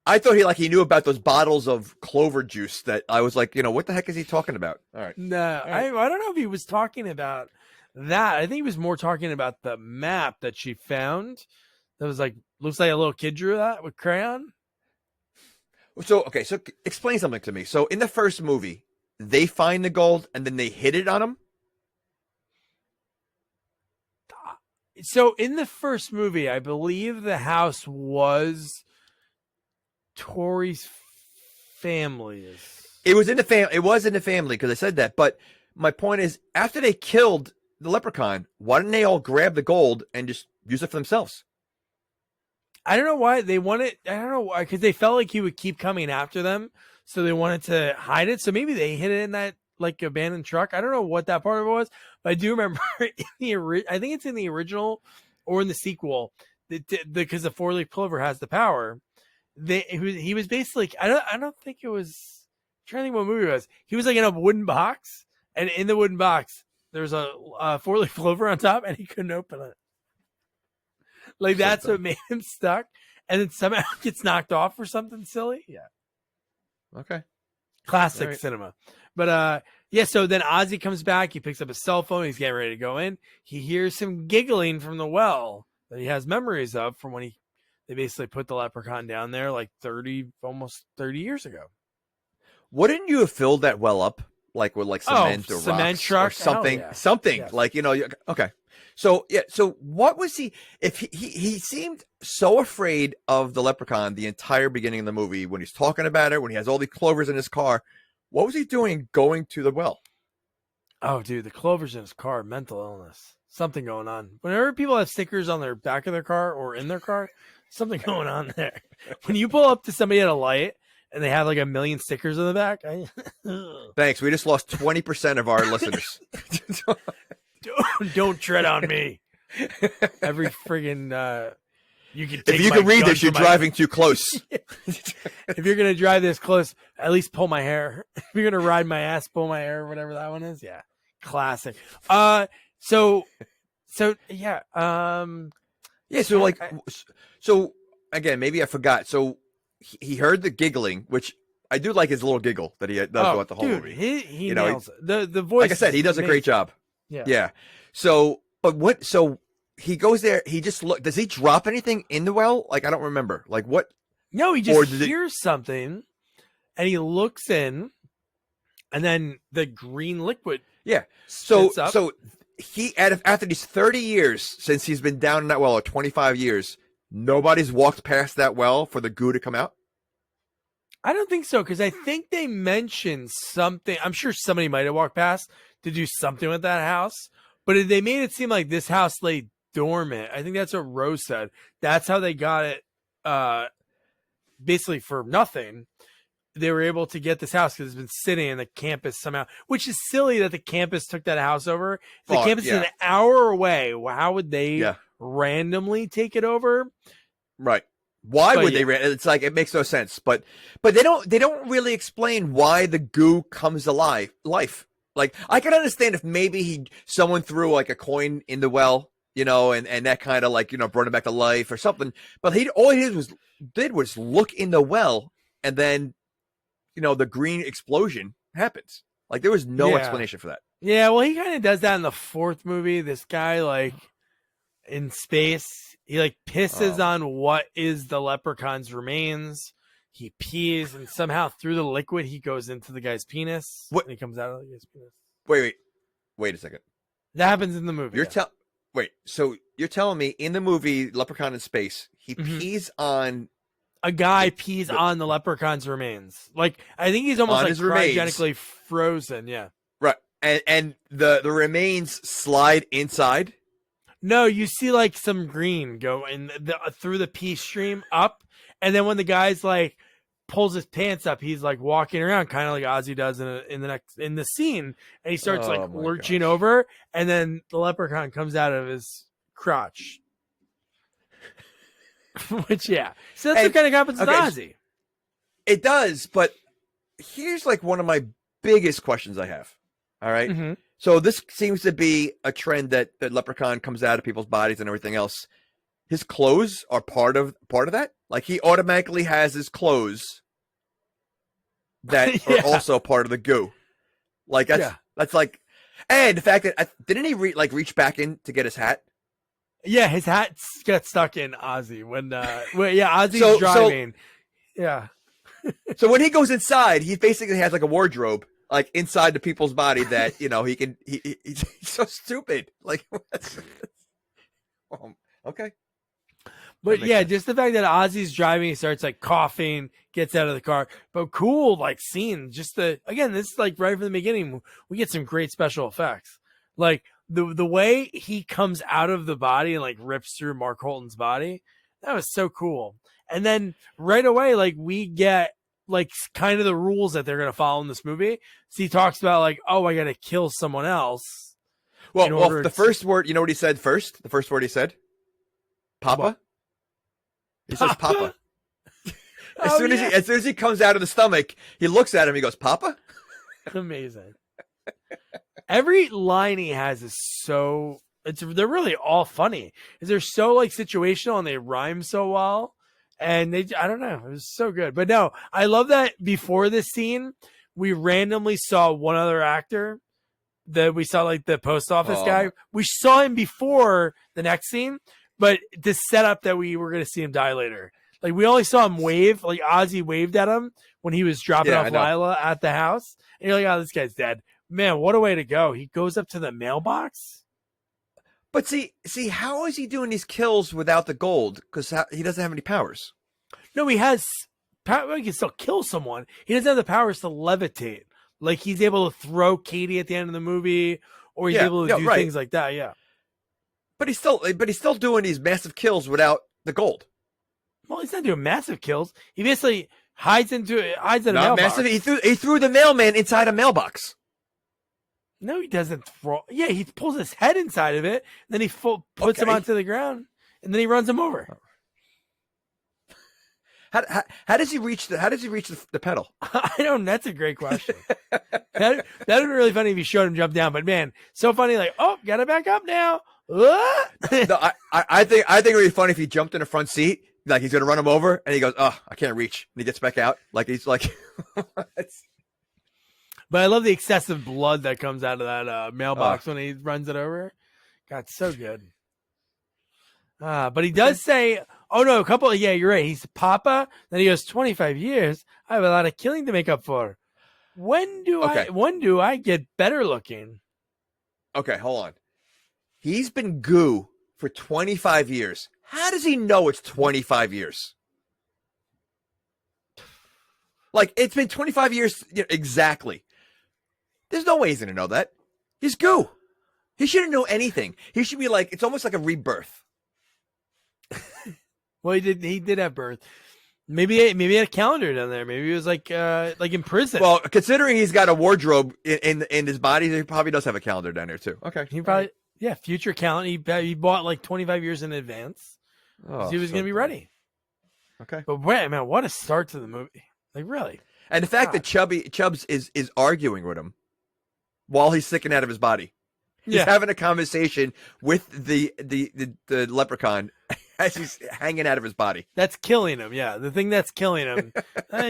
I thought he knew about those bottles of clover juice that I was like, what the heck is he talking about? All right. No, all right. I don't know if he was talking about that. I think he was more talking about the map that she found. That was like, looks like a little kid drew that with crayon. So explain something to me. So in the first movie, they find the gold and then they hid it on him. So in the first movie, I believe the house was Tori's family's. It was in the family. It was in the family because I said that. But my point is, after they killed the leprechaun, why didn't they all grab the gold and just use it for themselves? I don't know why they wanted. I don't know why, because they felt like he would keep coming after them, so they wanted to hide it. So maybe they hid it in that like abandoned truck. I don't know what that part of it was, but I do remember I think it's in the original or in the sequel, because the 4-leaf clover has the power. He was basically. I don't think it was. I'm trying to think what movie it was. He was like in a wooden box, and in the wooden box there's a 4-leaf clover on top, and he couldn't open it. Like that's what made him stuck, and then somehow gets knocked off for something silly. Yeah. Okay. Classic cinema. But yeah, so then Ozzie comes back, he picks up his cell phone, he's getting ready to go in. He hears him giggling from the well that he has memories of from when they basically put the leprechaun down there like almost 30 years ago. Wouldn't you have filled that well up like with like cement or cement rocks truck or something? Yeah. Something yes. like, okay. So yeah, so what was he? If he seemed so afraid of the leprechaun the entire beginning of the movie when he's talking about it, when he has all the clovers in his car, what was he doing going to the well? Oh, dude, the clovers in his car, mental illness, something going on. Whenever people have stickers on their back of their car or in their car, something going on there. When you pull up to somebody at a light and they have like 1 million stickers in the back, thanks. We just lost 20% of our listeners. Don't tread on me. Every friggin' you can. If you can read this, you're driving too close. If you're gonna drive this close, at least pull my hair. If you're gonna ride my ass, pull my hair, whatever that one is. Yeah, classic. So yeah. Yeah. So again, maybe I forgot. So he heard the giggling, which I do like his little giggle that he does throughout the whole movie. He nails it. The voice. Like I said, he does a great job. Yeah. Yeah. So, but what? So he goes there. He just look. Does he drop anything in the well? Like, I don't remember. Like what? No, he just hears something, and he looks in, and then the green liquid. Yeah. So he after these 30 years since he's been down in that well, or 25 years, nobody's walked past that well for the goo to come out. I don't think so, because I think they mentioned something. I'm sure somebody might have walked past to do something with that house, but they made it seem like this house lay dormant. I think that's what Rose said. That's how they got it, basically for nothing. They were able to get this house because it's been sitting in the campus somehow, which is silly that the campus took that house over. If the campus is an hour away, how would they randomly take it over? Right. Why would they? It's like, it makes no sense. But they don't really explain why the goo comes alive. Like, I can understand if maybe someone threw like a coin in the well, and that kind of like, brought him back to life or something. But all he did was look in the well, and then, the green explosion happens. Like, there was no explanation for that. Yeah, well, he kind of does that in the fourth movie. This guy, like, in space, he, like, pisses on what is the leprechaun's remains. He pees, and somehow through the liquid, he goes into the guy's penis. What? And he comes out of the guy's penis. Wait a second. That happens in the movie. So you're telling me in the movie Leprechaun in Space, he pees on... A guy pees on the leprechaun's remains. Like, I think he's almost like cryogenically frozen. Yeah. Right. And the remains slide inside? No, you see like some green go through the pee stream up. And then when the guy's like pulls his pants up, he's like walking around kind of like Ozzie does in the scene. And he starts like lurching over. And then the leprechaun comes out of his crotch. Which, so that's what kind of happens to Ozzie. It does, but here's like one of my biggest questions I have. All right. Mm-hmm. So this seems to be a trend that Leprechaun comes out of people's bodies and everything else. His clothes are part of that. Like, he automatically has his clothes that are also part of the goo. Like, that's like, and the fact that didn't he reach back in to get his hat? Yeah, his hat got stuck in Ozzie when Ozzie's driving. So when he goes inside, he basically has like a wardrobe like inside the people's body that, he's so stupid. Like, okay. But just the fact that Ozzie's driving, he starts like coughing, gets out of the car. But cool, like, scene. This is like right from the beginning, we get some great special effects. Like, the way he comes out of the body and like rips through Mark Holton's body, that was so cool. And then right away, like, we get like kind of the rules that they're going to follow in this movie. So he talks about like, oh, I got to kill someone else. Well, the first word, you know what he said first? The first word he said? Papa? What? He says Papa. As soon as he comes out of the stomach, he looks at him, he goes, Papa? Amazing. Every line he has is they're really all funny. They're so like situational and they rhyme so well. And I don't know, it was so good. But no, I love that before this scene, we randomly saw one other actor that we saw, like the post office guy. We saw him before the next scene, but to set up that we were going to see him die later. Like, we only saw him wave, like Ozzie waved at him when he was dropping off Lila at the house. And you're like, oh, this guy's dead. Man, what a way to go. He goes up to the mailbox. But see, how is he doing these kills without the gold? Because he doesn't have any powers. No, he has power. He can still kill someone. He doesn't have the powers to levitate. Like, he's able to throw Katie at the end of the movie, or he's able to do things like that. Yeah. But he's still doing these massive kills without the gold. Well, he's not doing massive kills. He basically hides at a mailbox. Massive. He threw the mailman inside a mailbox. No, he doesn't throw. Yeah, he pulls his head inside of it, then he puts him onto the ground, and then he runs him over. How does he reach the pedal? I don't know. That's a great question. That would be really funny if you showed him jump down. But man, so funny. Like, oh, gotta back up now. No, I think it would be funny if he jumped in the front seat, like he's gonna run him over, and he goes, "Oh, I can't reach," and he gets back out, like he's like. But I love the excessive blood that comes out of that mailbox when he runs it over. God, so good. But he does say, oh no, yeah, you're right. He's Papa. Then he goes, 25 years. I have a lot of killing to make up for. When do I get better looking? Okay, hold on. He's been goo for 25 years. How does he know it's 25 years? Like, it's been 25 years exactly. There's no way he's going to know that. He's goo. He shouldn't know anything. He should be like, it's almost like a rebirth. Well, he did have birth. Maybe he had a calendar down there. Maybe he was like in prison. Well, considering he's got a wardrobe in his body, he probably does have a calendar down there too. Okay. He probably, future calendar. He bought like 25 years in advance. Oh, he was going to be ready. Okay. But wait, man, what a start to the movie. Like, really. And the fact that Chubbs is arguing with him while he's sticking out of his body. He's having a conversation with the leprechaun as he's hanging out of his body. That's killing him. Yeah, the thing that's killing him.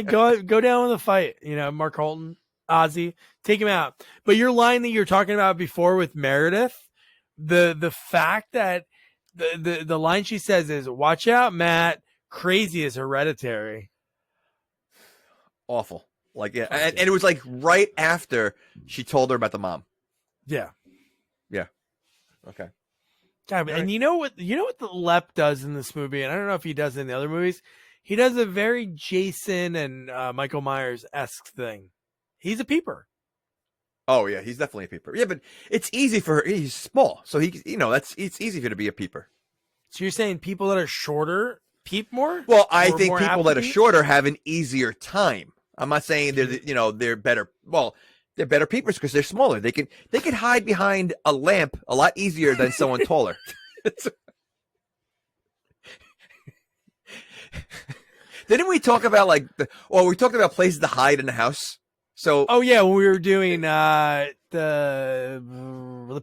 Go down with a fight. Mark Holton, Ozzie, take him out. But your line that you're talking about before with Meredith, the fact that the line she says is, "Watch out, Matt. Crazy is hereditary." Awful. Like, yeah, and it was like right after she told her about the mom. Yeah. Yeah. Okay. God, and you know what the Lep does in this movie, and I don't know if he does in the other movies. He does a very Jason and Michael Myers-esque thing. He's a peeper. Oh yeah, he's definitely a peeper. Yeah, but it's easy for her. He's small, so it's easy for him to be a peeper. So you're saying people that are shorter peep more? Well, I think people that are shorter have an easier time. I'm not saying they're better. Well, they're better peepers because they're smaller. They can hide behind a lamp a lot easier than someone taller. Didn't we talk about we talked about places to hide in the house? So when we were doing the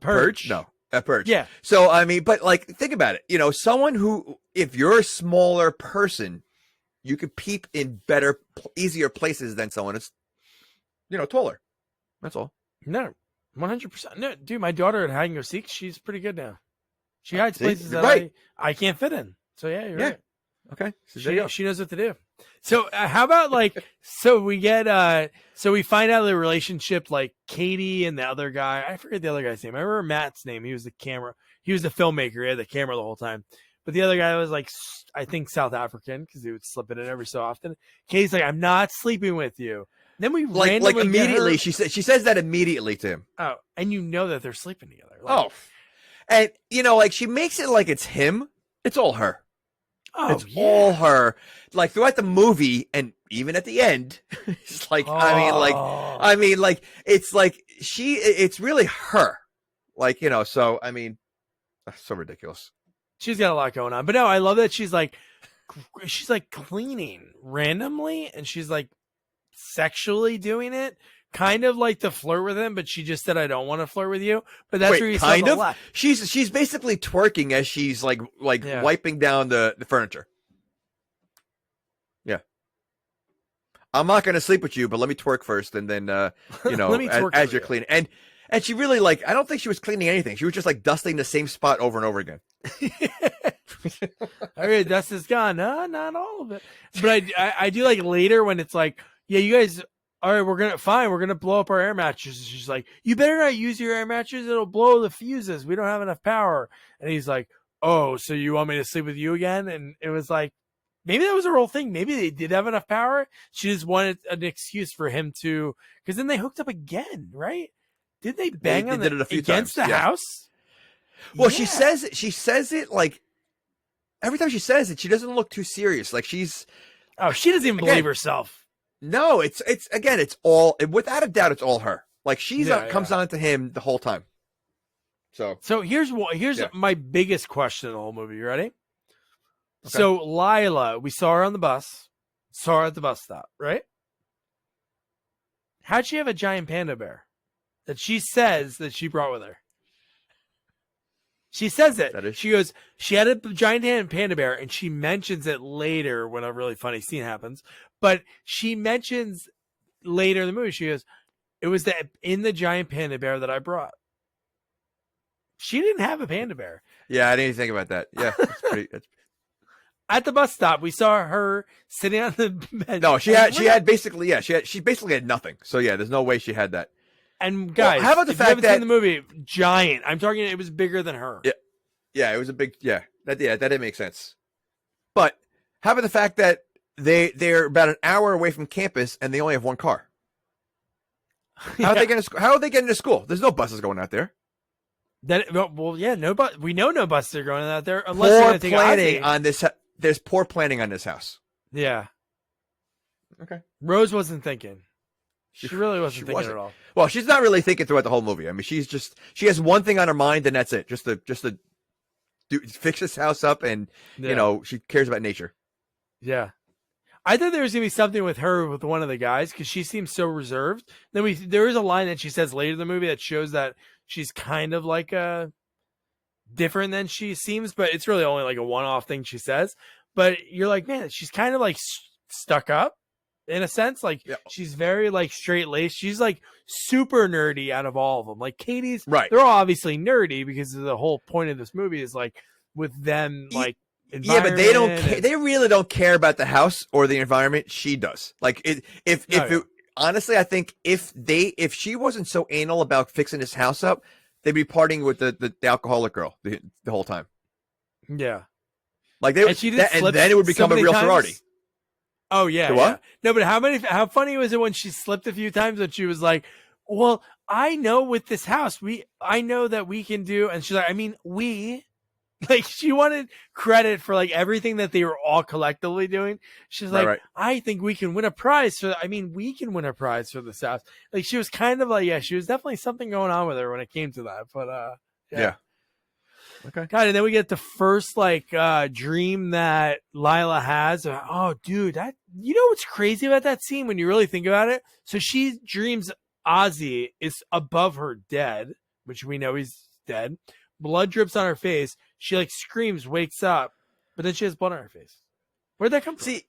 Purge. No, a Purge. Yeah. So I mean, but think about it. Someone who, if you're a smaller person, you could peep in better, easier places than someone that's, taller. That's all. No, 100%. No, dude, my daughter at hide and go seek, she's pretty good now. She hides places that I can't fit in. So yeah, you're right. Okay. She knows what to do. So how about so we get so we find out the relationship, like Katie and the other guy. I forget the other guy's name. I remember Matt's name. He was the filmmaker. He had the camera the whole time. But the other guy was I think South African, because he would slip it in every so often. Katie's like, "I'm not sleeping with you." Then we randomly immediately she says that immediately to him. Oh, and that they're sleeping together. And she makes it like it's him. It's all her. Oh, it's all her. Like throughout the movie and even at the end, it's like it's really her. So I mean, that's so ridiculous. She's got a lot going on. But no, I love that she's cleaning randomly, and she's sexually doing it, kind of like to flirt with him, but she just said, "I don't want to flirt with you." But that's where you kind of left. She's basically twerking as she's wiping down the furniture. Yeah. I'm not going to sleep with you, but let me twerk first, and then as you're cleaning. And she really I don't think she was cleaning anything. She was just dusting the same spot over and over again. All right, dust is gone. No, not all of it. But I do later when it's yeah, you guys, all right, we're gonna blow up our air mattresses. She's like, you better not use your air mattress. It'll blow the fuses. We don't have enough power. And he's like, oh, so you want me to sleep with you again? And it was maybe that was a real thing. Maybe they did have enough power. She just wanted an excuse for him to, because then they hooked up again, right? Did they bang they did it a few against times. the house? Well, she says it every time she says it, she doesn't look too serious. She doesn't even believe herself. No, it's all, without a doubt, it's all her. She's comes on to him the whole time. So here's my biggest question in the whole movie. You ready? Okay. So Lila, we saw her on the bus, saw her at the bus stop, right? How'd she have a giant panda bear that she says that she brought with her? She says it. She goes, she had a giant panda bear, and she mentions it later when a really funny scene happens. But she mentions later in the movie, she goes, it was in the giant panda bear that I brought. She didn't have a panda bear. Yeah, I didn't even think about that. Yeah, that's pretty. At the bus stop, we saw her sitting on the bed. No, she had basically had nothing. So yeah, there's no way she had that. And guys, how about the fact that seen the movie, giant? I'm talking. It was bigger than her. Yeah, it was a big. That didn't make sense. But how about the fact that they're about an hour away from campus and they only have one car? How are they getting to school? There's no buses going out there. We know no buses are going out there unless they're going to take planning on this. There's poor planning on this house. Yeah. Okay. Rose wasn't thinking. She really wasn't thinking at all. Well, she's not really thinking throughout the whole movie. I mean, she has one thing on her mind, and that's it. Just to fix this house up, and she cares about nature. Yeah. I thought there was gonna be something with her with one of the guys because she seems so reserved. Then there is a line that she says later in the movie that shows that she's kind of like different than she seems, but it's really only like a one-off thing she says. But you're like, man, she's kind of like stuck up in a sense. Like she's very like straight-laced. She's like super nerdy out of all of them. Like Katie's, right? They're all obviously nerdy because the whole point of this movie is like with them like. Yeah, but they don't. They really don't care about the house or the environment. She does. Like honestly, I think if she wasn't so anal about fixing this house up, they'd be partying with the alcoholic girl the whole time. Yeah, like and then it would become a real sorority. Oh yeah, what? No, but how funny was it when she slipped a few times and she was like, "Well, I know with this house, I know that we can do," and she's like, "I mean, we." Like she wanted credit for like everything that they were all collectively doing. She's like, right. I think we can win a prize we can win a prize for this house. Like she was kind of like, she was definitely something going on with her when it came to that. But yeah. Okay. God, and then we get the first like dream that Lila has. Oh, dude, what's crazy about that scene when you really think about it? So she dreams Ozzie is above her dead, which we know he's dead. Blood drips on her face. She like screams, wakes up, but then she has blood on her face. Where'd that come from? See,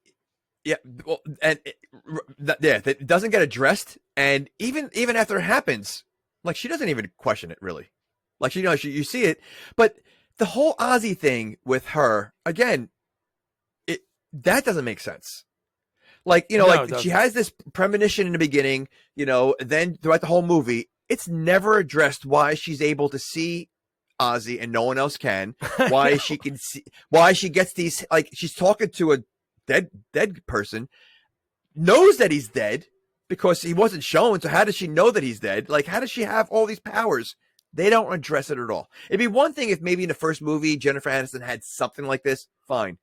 yeah, well, and that doesn't get addressed. And even after it happens, like she doesn't even question it really. Like you see it, but the whole Ozzie thing with her again, that doesn't make sense. Like she has this premonition in the beginning, then throughout the whole movie, it's never addressed why she's able to see Ozzie and no one else can. Why she can see? Why she gets these? Like she's talking to a dead person, knows that he's dead because he wasn't shown. So how does she know that he's dead? Like how does she have all these powers? They don't address it at all. It'd be one thing if maybe in the first movie Jennifer Aniston had something like this, fine.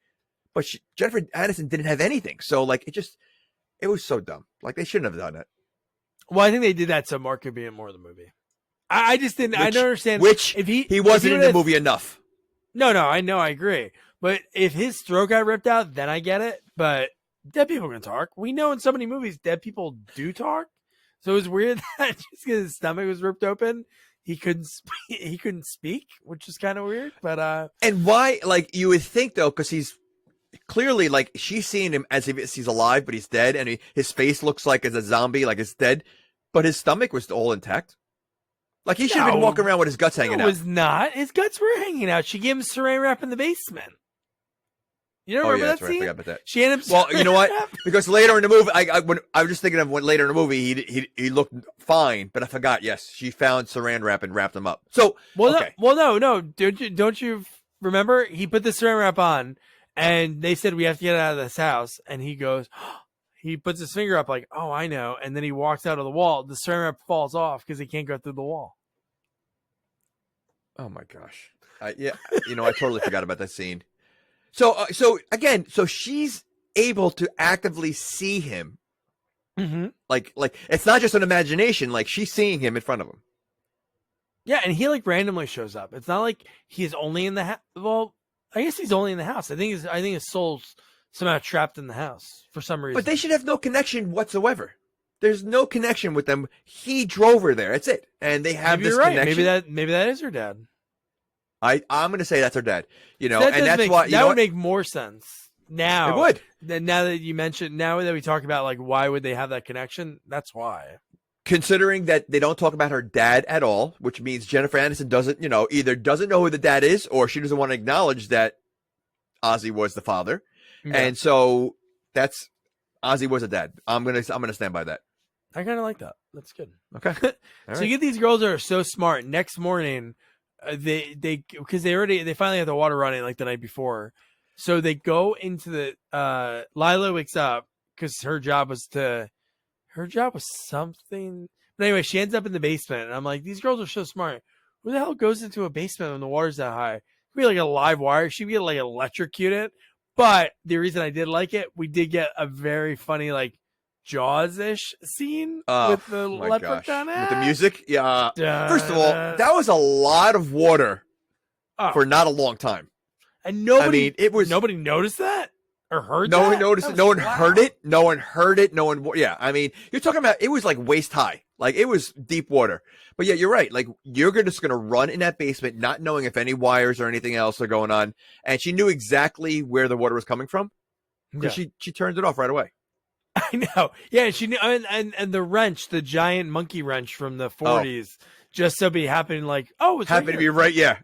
But Jennifer Aniston didn't have anything, so like it was so dumb. Like they shouldn't have done it. Well, I think they did that so Mark could be in more of the movie. I just didn't. I don't understand. Which if he wasn't in the movie enough. No, I know, I agree. But if his throat got ripped out, then I get it. But dead people can talk. We know in so many movies dead people do talk. So it was weird that just because his stomach was ripped open, he couldn't speak, which is kind of weird. But and why? Like you would think though, because he's clearly like she's seeing him as if he's alive, but he's dead, and his face looks like as a zombie, like it's dead, but his stomach was all intact. Like he should have been walking around with his guts hanging out. It was not. His guts were hanging out. She gave him saran wrap in the basement. You don't remember that scene? I forgot about that. She ended up. Well, you know what? Because later in the movie, I was just thinking of when later in the movie he looked fine, but I forgot. Yes, she found saran wrap and wrapped him up. So okay. No. Don't you remember? He put the saran wrap on, and they said we have to get out of this house, and he goes. He puts his finger up like, oh, I know. And then he walks out of the wall. The saran wrap falls off because he can't go through the wall. Oh, my gosh. I totally forgot about that scene. So again, she's able to actively see him. Mm-hmm. Like it's not just an imagination. Like she's seeing him in front of him. Yeah, and he like randomly shows up. It's not like he's only in the house. Well, I guess he's only in the house. I think his soul's somehow trapped in the house for some reason. But they should have no connection whatsoever. There's no connection with them. He drove her there. That's it. And they have this connection. Maybe that is her dad. I'm going to say that's her dad. That's why that would make more sense now. It would. Now that you mentioned, now that we talk about like why would they have that connection? That's why. considering that they don't talk about her dad at all, which means Jennifer Aniston doesn't, either doesn't know who the dad is or she doesn't want to acknowledge that Ozzie was the father. Yeah. And so that's Ozzie was a dad. I'm gonna stand by that. I kind of like that. That's good. Okay. So you get these girls that are so smart. Next morning, they because they finally have the water running like the night before, so they go into the Lila wakes up because her job was something. But anyway, she ends up in the basement, and I'm like, these girls are so smart. Who the hell goes into a basement when the water's that high? It could be like a live wire. She'd get like electrocuted. But the reason I did like it, we did get a very funny like Jaws-ish scene with the leprechaun with the music. Yeah. First of all, that was a lot of water for not a long time. And nobody noticed that or heard that. No one noticed it. No one heard it. No one heard it. No one. Yeah. I mean, you're talking about it was like waist high. Like it was deep water. But yeah, you're right. Like you're just going to run in that basement, not knowing if any wires or anything else are going on. And she knew exactly where the water was coming from because she turned it off right away. I know. Yeah, she knew, and the wrench, the giant monkey wrench from the 40s, just so be happening like, it's happened to be right. Yeah.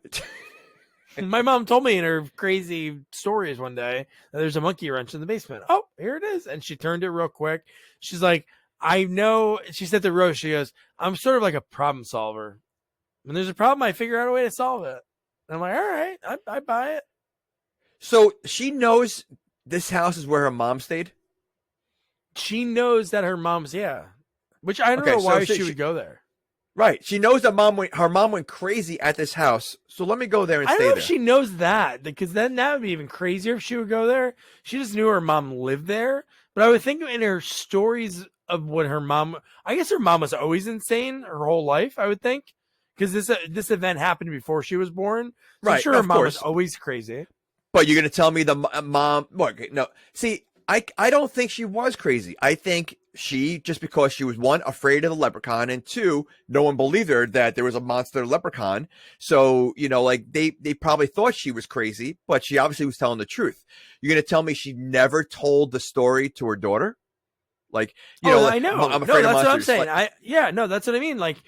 My mom told me in her crazy stories one day that there's a monkey wrench in the basement. Oh, here it is. And she turned it real quick. She's like, I know. She said to Rose, she goes, I'm sort of like a problem solver. When there's a problem, I figure out a way to solve it. And I'm like, all right, I buy it. So she knows this house is where her mom stayed? She knows that her mom's, which I don't know why she would go there. Right. She knows that her mom went crazy at this house. So let me go there and stay there. I don't know if she knows that, because then that would be even crazier if she would go there. She just knew her mom lived there. But I would think in her stories of what her mom, I guess her mom was always insane her whole life, I would think. Because this event happened before she was born. So I'm sure her mom was always crazy. But you're going to tell me the mom, no. See, I don't think she was crazy. I think she, just because she was, one, afraid of the leprechaun, and two, no one believed her that there was a monster leprechaun. So, they probably thought she was crazy, but she obviously was telling the truth. You're going to tell me she never told the story to her daughter? Like, I know. I'm afraid of monsters. That's what I'm saying. That's what I mean. Like,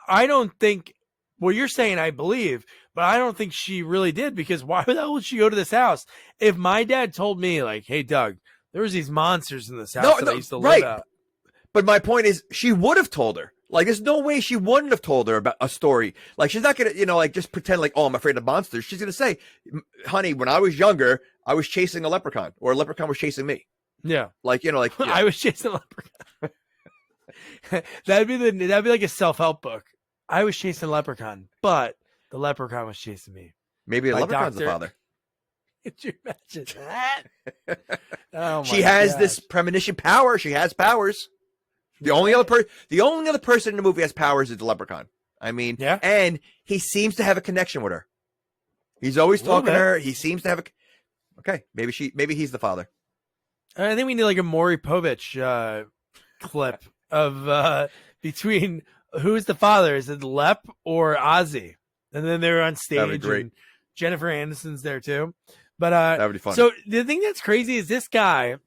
I don't think, well, you're saying I believe, but I don't think she really did, because why the hell would she go to this house? If my dad told me, like, hey, Doug, there was these monsters in this house that I used to live at. But my point is, she would have told her. Like, there's no way she wouldn't have told her about a story. Like, she's not going to, just pretend like, I'm afraid of monsters. She's going to say, honey, when I was younger, I was chasing a leprechaun, or a leprechaun was chasing me. Yeah. I was chasing a leprechaun. That'd be like a self-help book. I was chasing a leprechaun, but the leprechaun was chasing me. Maybe a leprechaun's the father. Could you imagine that? She has this premonition power. She has powers. The only other person in the movie has powers is the leprechaun. I mean, and he seems to have a connection with her. He's always talking to her. He seems to have maybe he's the father. I think we need like a Maury Povich clip of between who's the father? Is it Lep or Ozzie? And then they're on stage. That'd be great. And Jennifer Aniston's there too. But that would be fun. So the thing that's crazy is this guy,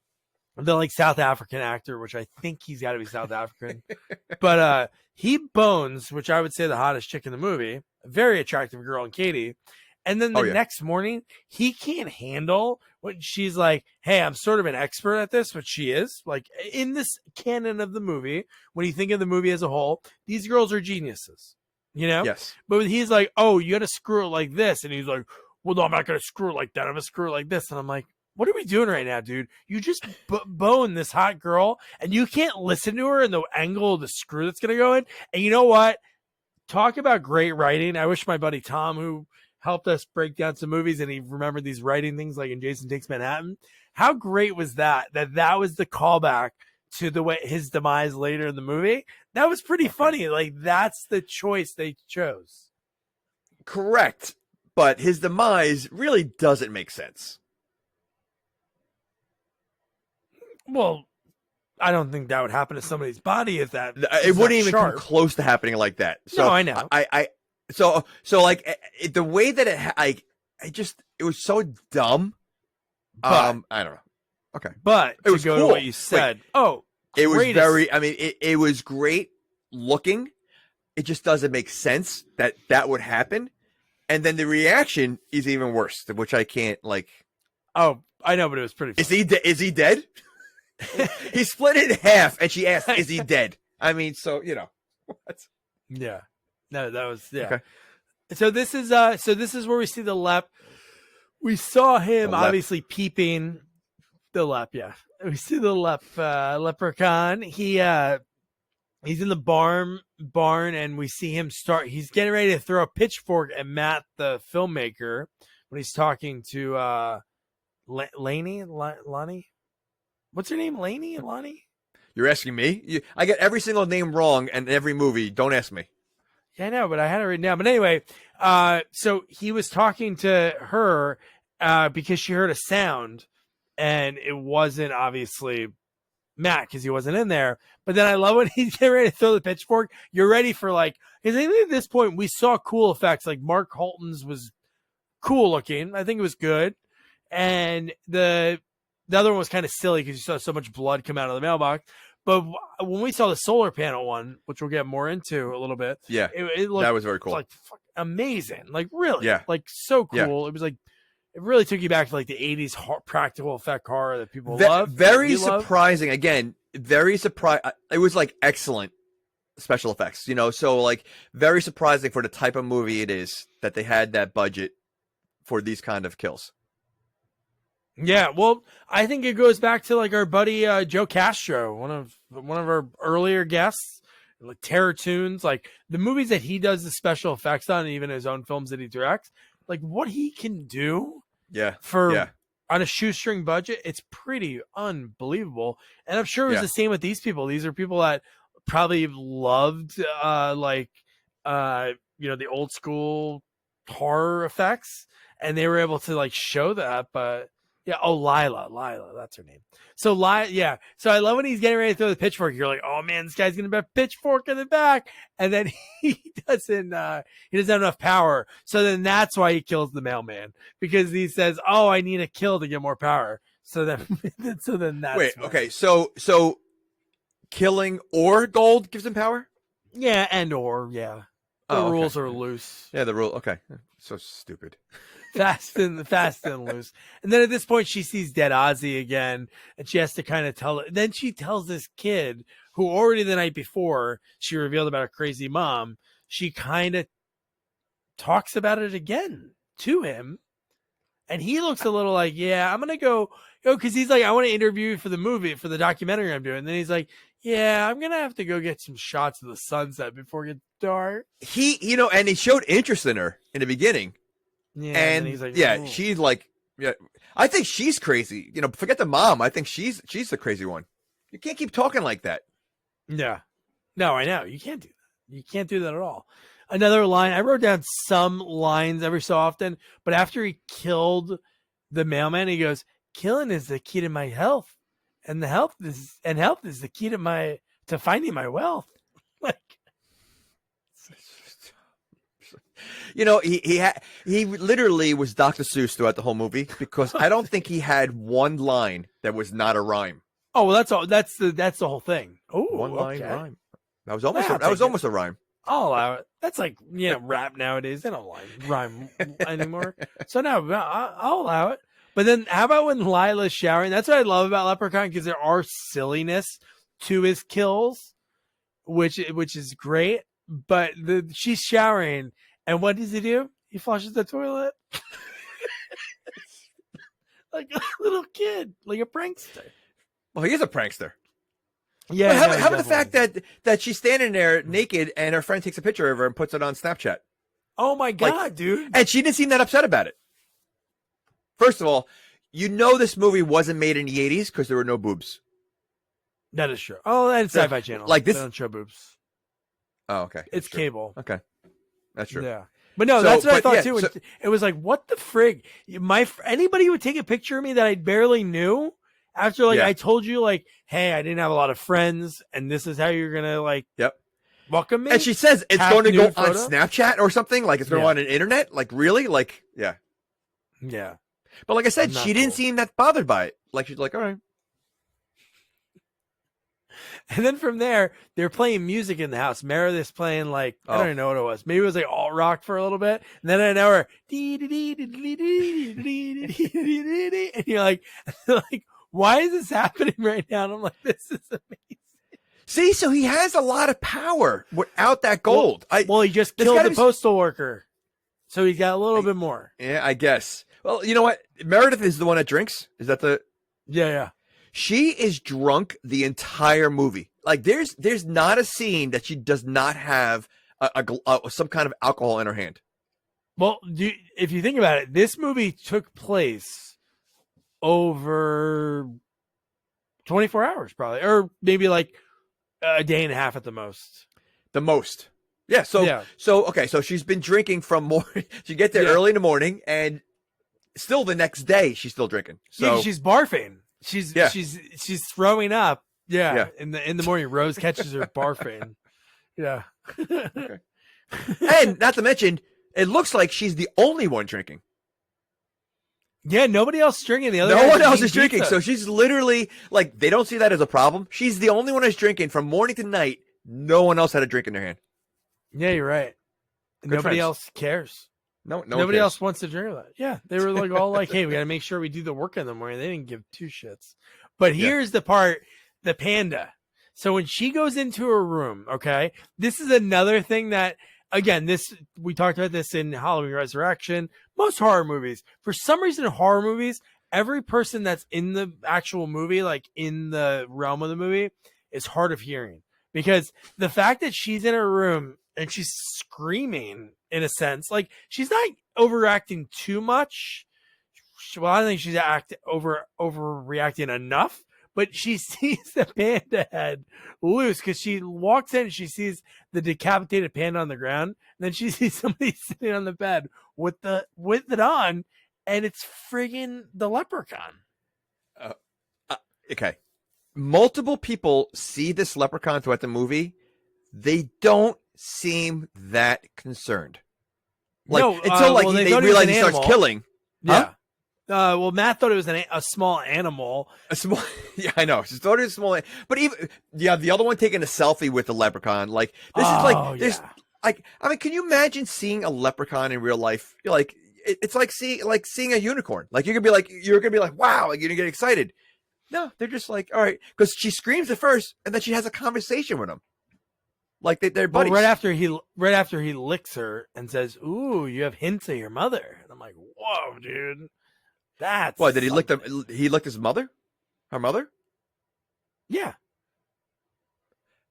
the like South African actor, which I think he's got to be South African, but he bones, which I would say the hottest chick in the movie, a very attractive girl in Katie. And then the next morning, he can't handle when she's like, hey, I'm sort of an expert at this, but she is. Like, in this canon of the movie, when you think of the movie as a whole, these girls are geniuses, Yes. But he's like, oh, you got to screw it like this. And he's like, well, no, I'm not going to screw it like that. I'm going to screw it like this. And I'm like, what are we doing right now, dude? You just bone this hot girl, and you can't listen to her in the angle of the screw that's going to go in. And you know what? Talk about great writing. I wish my buddy Tom, who helped us break down some movies, and he remembered these writing things like in Jason Takes Manhattan. How great was that was the callback to the way his demise later in the movie? That was pretty funny. Like, that's the choice they chose. Correct. But his demise really doesn't make sense. Well, I don't think that would happen to somebody's body if that it wouldn't even come close to happening like that. So no, I know. So like the way that it was so dumb. But, I don't know. Okay, but it was go cool. to what you said. Wait, It was very. I mean, it was great looking. It just doesn't make sense that would happen, and then the reaction is even worse, which I can't like. Oh, I know, but it was pretty funny. Is he dead? He split it in half, and she asked, "Is he dead?" I mean, so what? Yeah, no, that was Okay. So this is where we see the Lep. We saw him obviously peeping the Lep. Yeah, we see the Leprechaun. He's in the barn, and we see him start. He's getting ready to throw a pitchfork at Matt, the filmmaker, when he's talking to Lonnie. What's her name? Lonnie? You're asking me? I get every single name wrong in every movie. Don't ask me. Yeah, I know, but I had it written down. But anyway, so he was talking to her because she heard a sound, and it wasn't obviously Matt because he wasn't in there. But then I love when he's getting ready to throw the pitchfork. You're ready for because I think at this point we saw cool effects. Like Mark Holton's was cool looking. I think it was good, and the other one was kind of silly because you saw so much blood come out of the mailbox. But when we saw the solar panel one, which we'll get more into a little bit, yeah, it looked that was very cool, like amazing, like really, yeah, like so cool. Yeah. It was like it really took you back to like the '80s practical effect horror that people love. Very surprising. Again, very surprised. It was like excellent special effects, So like very surprising for the type of movie it is that they had that budget for these kind of kills. Yeah, well, I think it goes back to like our buddy Joe Castro, one of our earlier guests, like Terror Tunes, like the movies that he does the special effects on, and even his own films that he directs, like what he can do. On a shoestring budget, it's pretty unbelievable. And I'm sure it was the same with these people. These are people that probably loved the old school horror effects, and they were able to like show that, but. Yeah. Oh, Lila, that's her name. So So I love when he's getting ready to throw the pitchfork. You're like, oh man, this guy's gonna be a pitchfork in the back, and then he doesn't have enough power. So then that's why he kills the mailman, because he says, oh, I need a kill to get more power. So then that's wait. Okay. So killing or gold gives him power. Yeah, the rules are loose. Yeah, the rule. Okay, so stupid. Fast and loose. And then at this point, she sees dead Ozzie again, and she has to kind of tell it. Then she tells this kid who already the night before she revealed about her crazy mom. She kind of talks about it again to him, and he looks a little like, yeah, I'm gonna go, because he's like, I want to interview you for the movie, for the documentary I'm doing. And then he's like, yeah, I'm gonna have to go get some shots of the sunset before it gets dark. And he showed interest in her in the beginning. Yeah, and he's like, oh. She's like, I think she's crazy. Forget the mom. I think she's the crazy one. You can't keep talking like that. Yeah. No, I know. You can't do that. You can't do that at all. Another line, I wrote down some lines every so often, but after he killed the mailman, he goes, killing is the key to my health, and health is the key to finding my wealth. Like, he literally was Dr. Seuss throughout the whole movie, because I don't think he had one line that was not a rhyme. Oh, well, that's all. That's the whole thing. Oh, one line rhyme. That was almost a rhyme. I'll allow it. That's like rap nowadays. They don't rhyme anymore. So no, I'll allow it. But then, how about when Lila's showering? That's what I love about Leprechaun, because there are silliness to his kills, which is great. But she's showering. And what does he do? He flushes the toilet. Like a little kid, like a prankster. Well, he is a prankster. Yeah. How about the fact that she's standing there naked and her friend takes a picture of her and puts it on Snapchat? Oh my God, dude. And she didn't seem that upset about it. First of all, this movie wasn't made in the 80s because there were no boobs. That is true. Oh, that's Sci-Fi Channel. Like this. They don't show boobs. Oh, okay. It's cable. Okay. That's true. Yeah. But no, that's what I thought too. It was like, what the frig? Anybody would take a picture of me that I barely knew after I told you hey, I didn't have a lot of friends, and this is how you're gonna welcome me. And she says it's going to go on Snapchat or something, like it's going to go on an internet. Like really, yeah. But like I said, she didn't seem that bothered by it. Like she's like, all right. And then from there, they're playing music in the house. Meredith's playing like, I don't even know what it was. Maybe it was like alt rock for a little bit. And then an hour, and you're like, why is this happening right now? And I'm like, this is amazing. See, so he has a lot of power without that gold. Well, he just killed the postal worker. So he's got a little bit more. Yeah, I guess. Well, you know what? Meredith is the one that drinks. Is that the... Yeah. She is drunk the entire movie. Like, there's not a scene that she does not have some kind of alcohol in her hand. Well, if you think about it, this movie took place over 24 hours, probably. Or maybe like a day and a half at the most. The most. Yeah. So okay. So she's been drinking from morning. She gets there early in the morning, and still the next day she's still drinking. So she's barfing. She's throwing up. Yeah. In the morning, Rose catches her barfing. Yeah. Okay. And not to mention, it looks like she's the only one drinking. Yeah, nobody else is drinking. No one else is drinking. So she's literally like, they don't see that as a problem. She's the only one who's drinking from morning to night. No one else had a drink in their hand. Yeah, you're right. Nobody else cares. Nobody else wants to drink that. Yeah, they were like all like, "Hey, we got to make sure we do the work in the morning." They didn't give two shits. But here's the part: the panda. So when she goes into her room, okay, this is another thing that, again, we talked about this in Halloween Resurrection. Most horror movies, for some reason, horror movies, every person that's in the actual movie, like in the realm of the movie, is hard of hearing, because the fact that she's in her room and she's screaming, in a sense, like, she's not overreacting too much. Well, I don't think she's overreacting enough, but she sees the panda head loose because she walks in and she sees the decapitated panda on the ground. And then she sees somebody sitting on the bed with it on, and it's friggin' the leprechaun. Okay. Multiple people see this leprechaun throughout the movie. They don't seem that concerned. Like, no, until they realize he starts killing. Yeah. Huh? Well, Matt thought it was a small animal. Yeah, I know. She thought it was a small. But even the other one taking a selfie with the leprechaun. Like, this is like this. Yeah. Like, I mean, can you imagine seeing a leprechaun in real life? You're like, it's like seeing a unicorn. Like, you're gonna be like, wow, like, you're gonna get excited. No, they're just like, all right, because she screams at first, and then she has a conversation with him. Like, they're buddies. Well, right after he licks her and says, "Ooh, you have hints of your mother," and I'm like, "Whoa, dude, that's what did he lick them? He licked his mother, her mother." Yeah.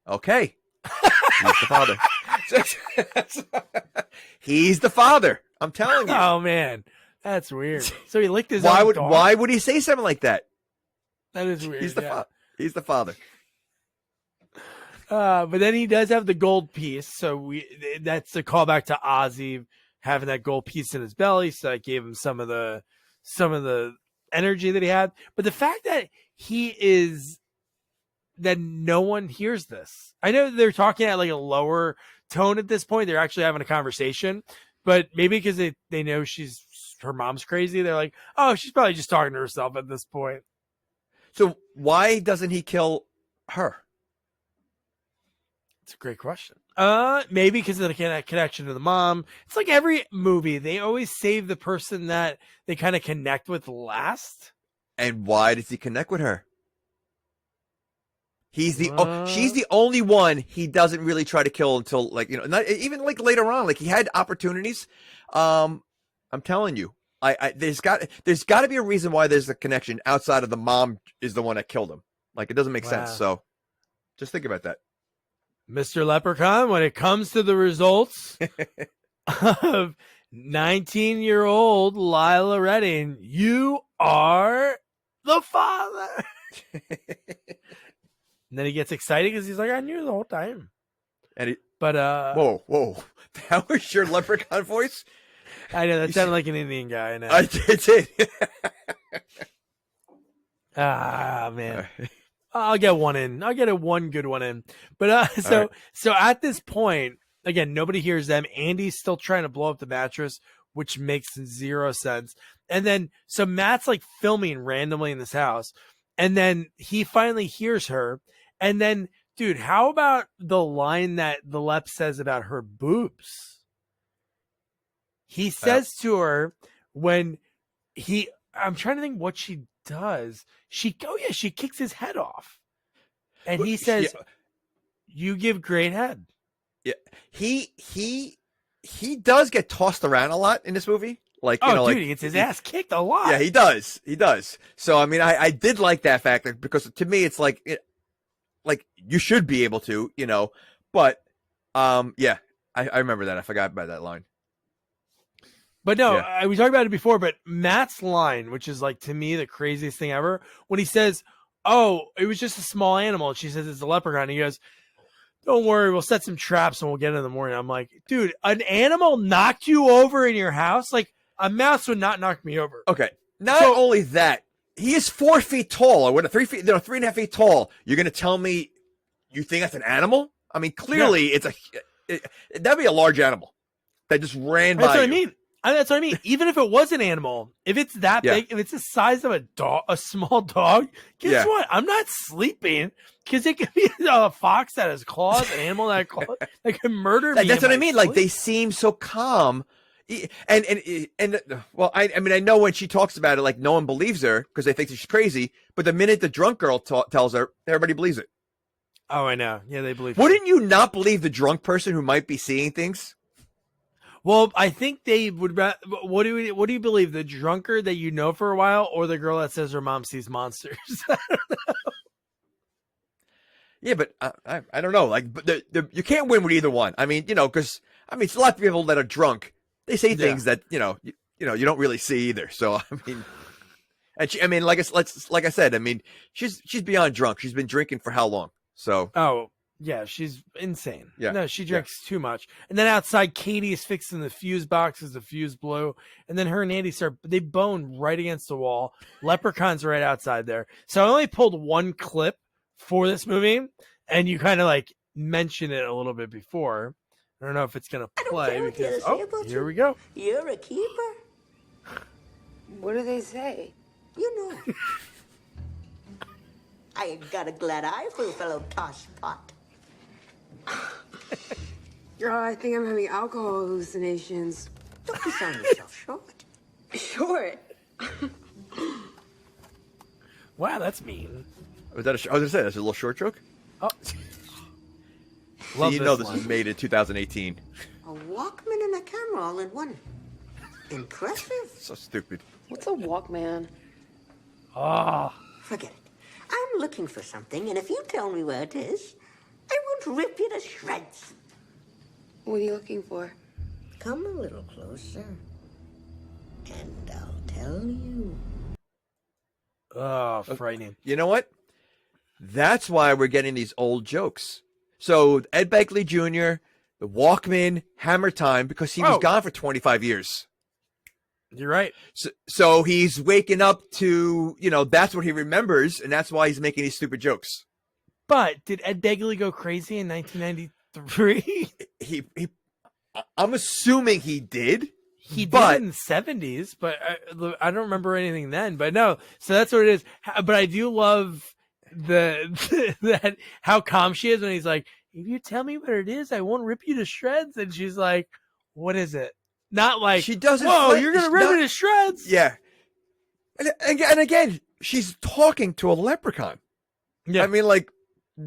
Okay. He's the father. He's the father. I'm telling you. Oh man, that's weird. So he licked his own dog? Why would he say something like that? That is weird. He's the father. But then he does have the gold piece, so that's the callback to Ozzie having that gold piece in his belly, so that gave him some of the energy that he had. But the fact that that no one hears this. I know they're talking at like a lower tone at this point. They're actually having a conversation, but maybe because they know her mom's crazy, they're like, oh, she's probably just talking to herself at this point. So why doesn't he kill her? It's a great question. Maybe because of the connection to the mom. It's like every movie, they always save the person that they kind of connect with last. And why does he connect with her? She's the only one he doesn't really try to kill until, like, not even like later on. Like, he had opportunities. I'm telling you, there's got to be a reason why there's a connection outside of the mom is the one that killed him. Like, it doesn't make sense. So just think about that. Mr. Leprechaun, when it comes to the results of 19-year-old Lila Redding, you are the father. And then he gets excited because he's like, I knew the whole time. But whoa, that was your leprechaun voice? I know, that sounded like an Indian guy. I know. I did. Ah, man. I'll get one in. I'll get one good one in. But so at this point, again, nobody hears them. Andy's still trying to blow up the mattress, which makes zero sense. And then so Matt's like filming randomly in this house, and then he finally hears her, And then, dude, how about the line that the Lep says about her boobs? He says to her when I'm trying to think what she does. She kicks his head off. And he says, you give great head. Yeah. He does get tossed around a lot in this movie. Like, dude, he gets his ass kicked a lot. Yeah, he does. He does. So, I mean, I did like that factor because to me, it's like, you should be able to, but, yeah, I remember that. I forgot about that line. But no, we talked about it before, but Matt's line, which is like, to me, the craziest thing ever, when he says, oh, it was just a small animal. And she says it's a leprechaun. And he goes, don't worry, we'll set some traps and we'll get it in the morning. I'm like, dude, an animal knocked you over in your house? Like, a mouse would not knock me over. Okay. Not only that, he is 4 feet tall, or 3 feet, 3.5 feet tall. You're going to tell me you think that's an animal? I mean, clearly that'd be a large animal that just ran by. That's what I mean. That's what I mean. Even if it was an animal, if it's that big, if it's the size of a small dog, guess what? I'm not sleeping because it could be a fox that has claws, an animal that has claws that can murder me. That's what I mean. Sleep. Like, they seem so calm. And well, I mean, I know when she talks about it, like, no one believes her because they think she's crazy. But the minute the drunk girl tells her, everybody believes it. Oh, I know. Yeah, they believe. Wouldn't you not believe the drunk person who might be seeing things? Well, I think they would. What do you believe? The drunkard that you know for a while, or the girl that says her mom sees monsters? I don't know. Yeah, but I don't know. Like, but you can't win with either one. I mean, because it's a lot of people that are drunk. They say things that you don't really see either. So I mean, and she, I mean, like I said, I mean, she's beyond drunk. She's been drinking for how long? So yeah, she's insane. Yeah. No, she drinks too much. And then outside, Katie is fixing the fuse boxes. The fuse blew. And then her and Andy they bone right against the wall. Leprechaun's right outside there. So I only pulled one clip for this movie. And you kind of like mentioned it a little bit before. I don't know if it's going to play because, here we go. You're a keeper. What do they say? You know. I ain't got a glad eye for a fellow toshpot. I think I'm having alcohol hallucinations. Don't be selling yourself short. Short? Wow, that's mean. Was that I was going to say, that's a little short joke? Oh. This was made in 2018. A Walkman and a camera all in one. Impressive. So stupid. What's a Walkman? Oh. Forget it. I'm looking for something, and if you tell me where it is, I won't rip you to shreds. What are you looking for? Come a little closer, and I'll tell you. Oh, frightening. You know what? That's why we're getting these old jokes. So Ed Begley Jr., the Walkman, Hammer Time, because he was gone for 25 years. You're right. So he's waking up to, that's what he remembers, and that's why he's making these stupid jokes. But did Ed Begley go crazy in 1993? I'm assuming he did. He did in the 70s, but I don't remember anything then. But no, so that's what it is. But I do love that how calm she is when he's like, if you tell me what it is, I won't rip you to shreds. And she's like, what is it? Not like, she doesn't. Whoa, you're going to rip me to shreds. Yeah. And again, she's talking to a leprechaun. Yeah. I mean, like,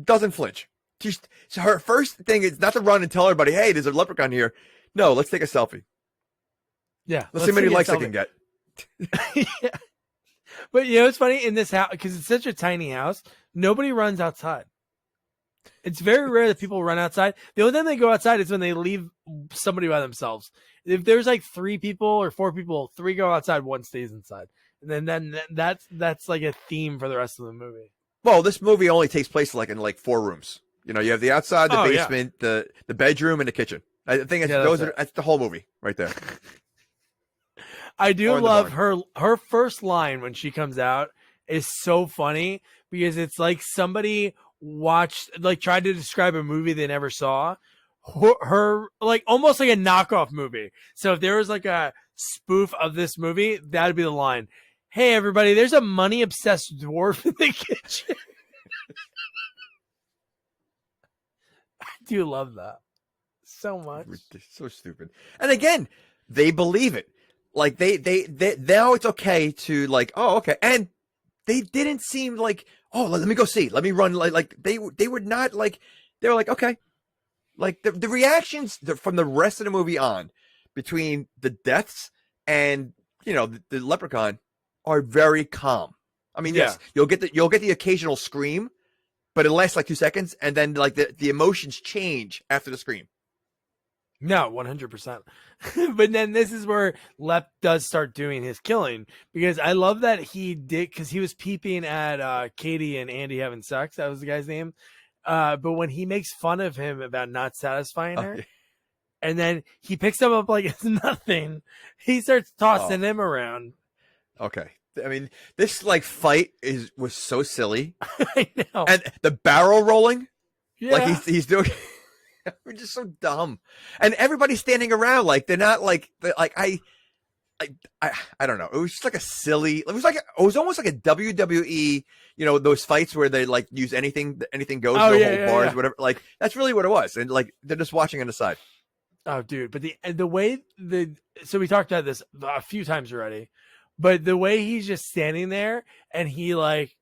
doesn't flinch. So her first thing is not to run and tell everybody, hey, there's a leprechaun here. No, let's take a selfie. Yeah. Let's see how many likes I can get. Yeah. But it's funny in this house, because it's such a tiny house, nobody runs outside. It's very rare that people run outside. The only time they go outside is when they leave somebody by themselves. If there's like 3 people or 4 people, 3 go outside, 1 stays inside. And then that's like a theme for the rest of the movie. Well, this movie only takes place in 4 rooms. You have the outside, the basement, the bedroom, and the kitchen. I think that's the whole movie right there. I do love her first line when she comes out is so funny because it's like somebody tried to describe a movie they never saw. Her like almost like a knockoff movie. So if there was like a spoof of this movie, that'd be the line. Hey everybody, there's a money obsessed dwarf in the kitchen. do love that so much. It's so stupid. And again, they believe it. Like they now it's okay to like, oh, okay. And they didn't seem like, oh, let me go see. Let me run. Like they were not like, they were like, okay. Like the reactions from the rest of the movie on between the deaths and, you know, the leprechaun are very calm. I mean, yes, you'll get the occasional scream, but it lasts like 2 seconds, and then like the emotions change after the scream. No, 100%. But then this is where Lep does start doing his killing, because I love that he did, because he was peeping at Katie and Andy having sex. That was the guy's name. But when he makes fun of him about not satisfying her, and then he picks him up like it's nothing, he starts tossing him around. Okay. I mean, this like fight was so silly. I know. And the barrel rolling, like he's doing, we're just so dumb. And everybody's standing around like they're not like I don't know. It was just like a silly. It was almost like a WWE. You know, those fights where they like use anything goes, no hold bars, whatever. Like that's really what it was. And like they're just watching on the side. Oh, dude! But the way so we talked about this a few times already. But the way he's just standing there and he like,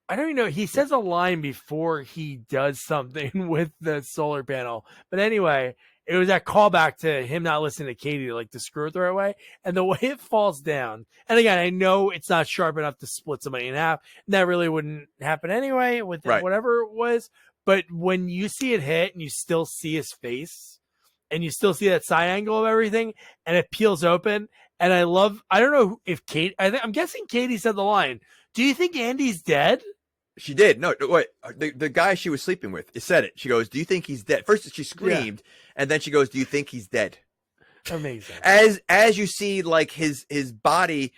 I don't even know, he says a line before he does something with the solar panel. But anyway, it was that callback to him not listening to Katie, like to screw it the right way. And the way it falls down. And again, I know it's not sharp enough to split somebody in half. And that really wouldn't happen anyway with whatever it was. But when you see it hit and you still see his face and you still see that side angle of everything and it peels open. And I don't know if I'm guessing Katie said the line, do you think Andy's dead? She did. No, wait. The guy she was sleeping with said it. She goes, do you think he's dead? First she screamed, and then she goes, do you think he's dead? Amazing. As you see, like his body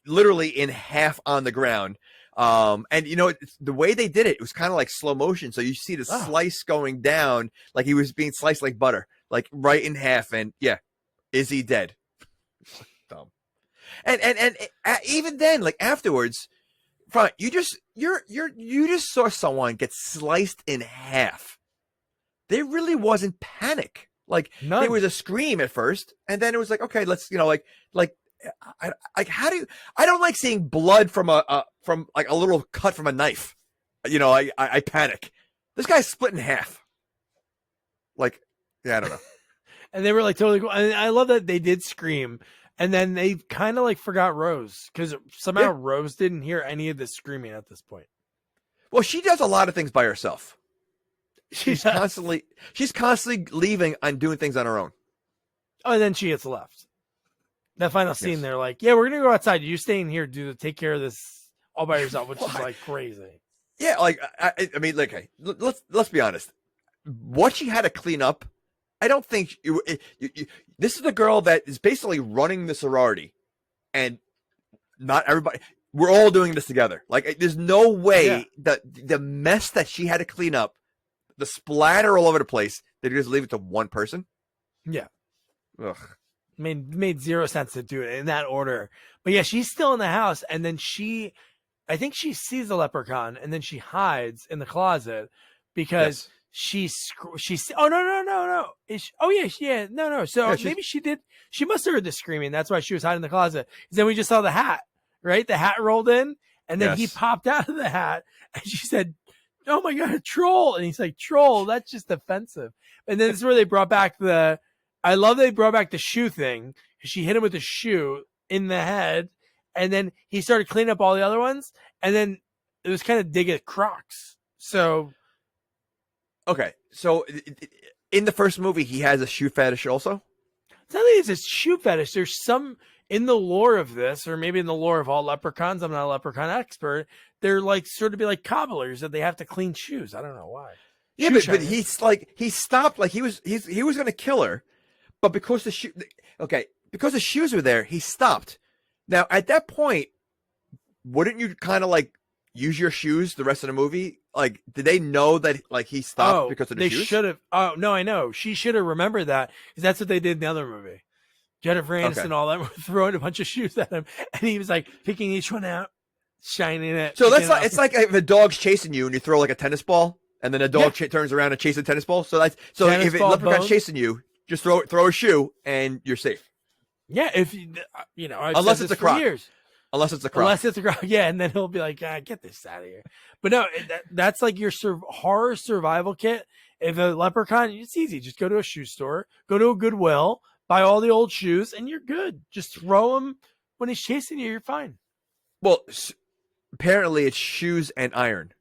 literally in half on the ground. And you know, the way they did it was kind of like slow motion. So you see the slice going down, like he was being sliced like butter, like right in half. And is he dead? Dumb. And even then, like afterwards, you just saw someone get sliced in half. There really wasn't panic. Like none. There was a scream at first, and then it was like, okay, let's, you know, like how do you? I don't like seeing blood from from like a little cut from a knife. You know, I panic. This guy's split in half. Like, I don't know. And they were like totally cool. And I love that they did scream. And then they kind of like forgot Rose because somehow Rose didn't hear any of the screaming at this point. Well, she does a lot of things by herself. She's constantly leaving and doing things on her own. Oh, and then she gets left. That final scene, they're like, "Yeah, we're gonna go outside. You stay in here, take care of this all by yourself," which is like crazy. Yeah, like I mean, like, okay, let's be honest. What she had to clean up. I don't think this is the girl that is basically running the sorority, and not everybody. We're all doing this together. Like, there's no way that the mess that she had to clean up, the splatter all over the place, they just leave it to one person. Yeah, ugh, made zero sense to do it in that order. But yeah, she's still in the house, and then I think she sees the leprechaun, and then she hides in the closet because. She's oh no no so maybe she must have heard the screaming, that's why she was hiding in the closet. Then we just saw the hat, right? The hat rolled in, and then he popped out of the hat, and she said, "Oh my god, a troll!" And he's like, "Troll? That's just offensive." And then this is where they brought back the shoe thing. She hit him with the shoe in the head, and then he started cleaning up all the other ones, and then it was kind of dig at Crocs. So okay, so in the first movie, he has a shoe fetish also? It's not that it's a shoe fetish. There's some in the lore of this, or maybe in the lore of all leprechauns. I'm not a leprechaun expert. They're like sort of be like cobblers that they have to clean shoes. I don't know why. Yeah, but he's like, he stopped, like he was going to kill her, but because the shoes were there, he stopped. Now, at that point, wouldn't you kind of like use your shoes the rest of the movie? Like, did they know that like he stopped because of the shoes? They should have. Oh no, I know. She should have remembered that because that's what they did in the other movie. Jennifer Aniston and all that were throwing a bunch of shoes at him, and he was like picking each one out, shining it. So that's like, it's like if a dog's chasing you and you throw like a tennis ball. and then a dog turns around and chases a tennis ball. So if a leprechaun's chasing you, just throw a shoe and you're safe. Yeah, if I've unless said it's this a croc. for years. Unless it's a croc. Unless it's a croc, yeah, and then he'll be like, get this out of here. But no, that's like your horror survival kit. If a leprechaun, it's easy. Just go to a shoe store, go to a Goodwill, buy all the old shoes, and you're good. Just throw them when he's chasing you. You're fine. Well, apparently it's shoes and iron.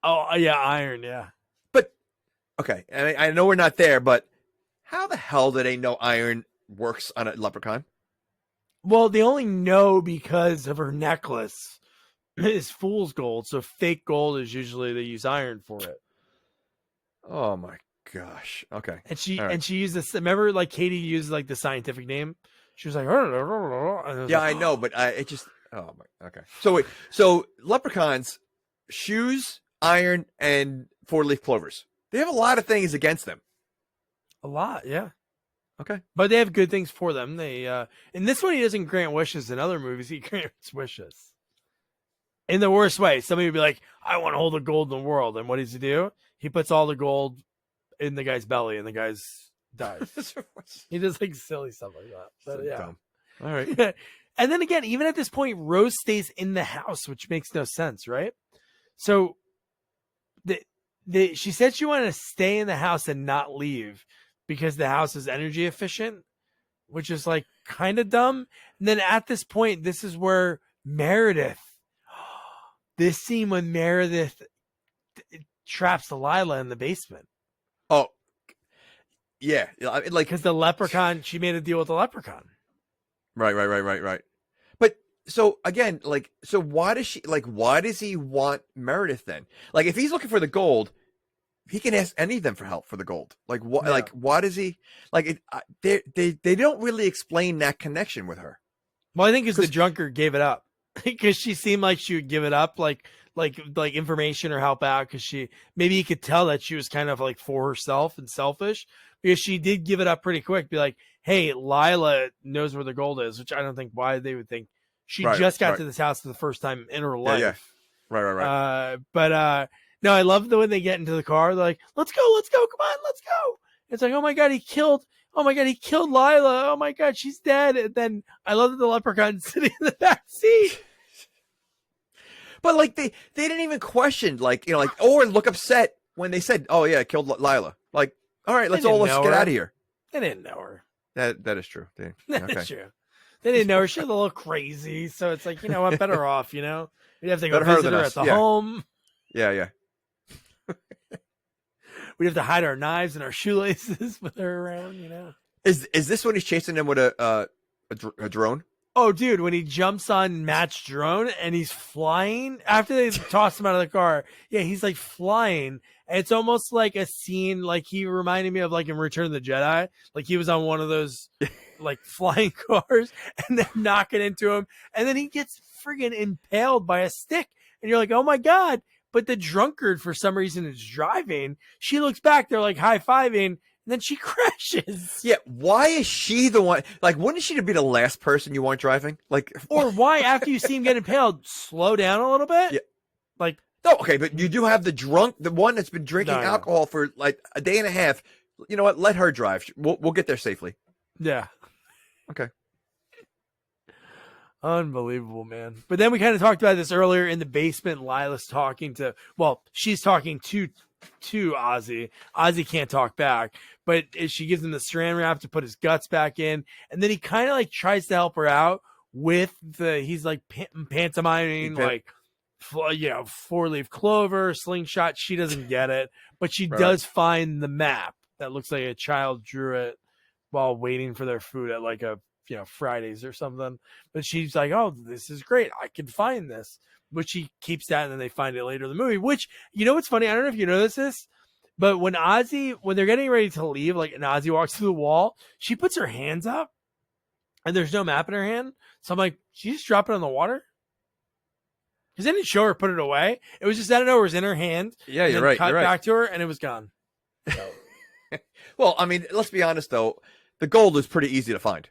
Oh, yeah, iron, yeah. But, okay, I know we're not there, but how the hell do they know iron works on a leprechaun? Well, they only know because of her necklace is fool's gold. So fake gold is usually they use iron for it. Oh my gosh. Okay. And she used this. Remember, like Katie used like the scientific name. She was like, I know, but it just. Oh my. Okay. So wait. So leprechauns, shoes, iron, and 4-leaf clovers. They have a lot of things against them. A lot, yeah. Okay. But they have good things for them. They in this one he doesn't grant wishes. In other movies he grants wishes. In the worst way. Somebody would be like, I want to hold the gold in the world. And what does he do? He puts all the gold in the guy's belly and the guy's dies. He does like silly stuff like that. But, so yeah. dumb. All right. And then again, even at this point, Rose stays in the house, which makes no sense, right? So she said she wanted to stay in the house and not leave because the house is energy efficient, which is like kind of dumb. And then at this point, this is where this scene when Meredith traps Delilah in the basement. Oh, yeah. Like, because the leprechaun, she made a deal with the leprechaun. Right. But so again, so why does he want Meredith then? Like, if he's looking for the gold, he can ask any of them for help for the gold. Like, what? Yeah. Like, why does he? Like, they don't really explain that connection with her. Well, I think because the drunkard gave it up because she seemed like she would give it up, like information or help out. Because maybe he could tell that she was kind of like for herself and selfish because she did give it up pretty quick. Be like, hey, Lila knows where the gold is, which I don't think why they would think she just got to this house for the first time in her life. Yeah. Right. No, I love the when they get into the car. They're like, let's go, come on, let's go. It's like, oh my God, he killed Lila. Oh my God, she's dead. And then I love that the leprechaun sitting in the back seat. But like they didn't even question, or look upset when they said, oh yeah, I killed Lila. Like, all right, let's get out of here. They didn't know her. That is true. That's true. They didn't know her. She was a little crazy. So it's like, you know what, better off, We'd have to go visit her at the home. Yeah. We'd have to hide our knives and our shoelaces with her around, Is this when he's chasing them with a drone? Oh, dude, when he jumps on Matt's drone and he's flying after they toss him out of the car. Yeah, he's like flying. And it's almost like a scene like he reminded me of like in Return of the Jedi. Like he was on one of those like flying cars and they're knocking into him. And then he gets friggin' impaled by a stick. And you're like, oh my God. But the drunkard, for some reason, is driving. She looks back. They're like high-fiving. And then she crashes. Yeah. Why is she the one? Like, wouldn't she be the last person you want driving? Like, or why, after you see him get impaled, slow down a little bit? Yeah. Like, no, okay, but you do have the one that's been drinking alcohol for like a day and a half. You know what? Let her drive. We'll get there safely. Yeah. Okay. Unbelievable, man. But then we kind of talked about this earlier in the basement. Lila's she's talking to Ozzie. Ozzie can't talk back, but she gives him the saran wrap to put his guts back in. And then he kind of like tries to help her out with he's like pantomiming, like, 4-leaf clover, slingshot. She doesn't get it, but she does find the map that looks like a child drew it while waiting for their food at like a, Fridays or something. But she's like, oh, this is great. I can find this. But she keeps that, and then they find it later in the movie, which, what's funny? I don't know if you notice this, but when they're getting ready to leave, like, and Ozzie walks through the wall, she puts her hands up, and there's no map in her hand. So I'm like, she just drop it on the water? Because they didn't show her put it away. It was just, I don't know, it was in her hand. Yeah, you're right. Cut back to her, and it was gone. So. Well, I mean, let's be honest, though. The gold is pretty easy to find.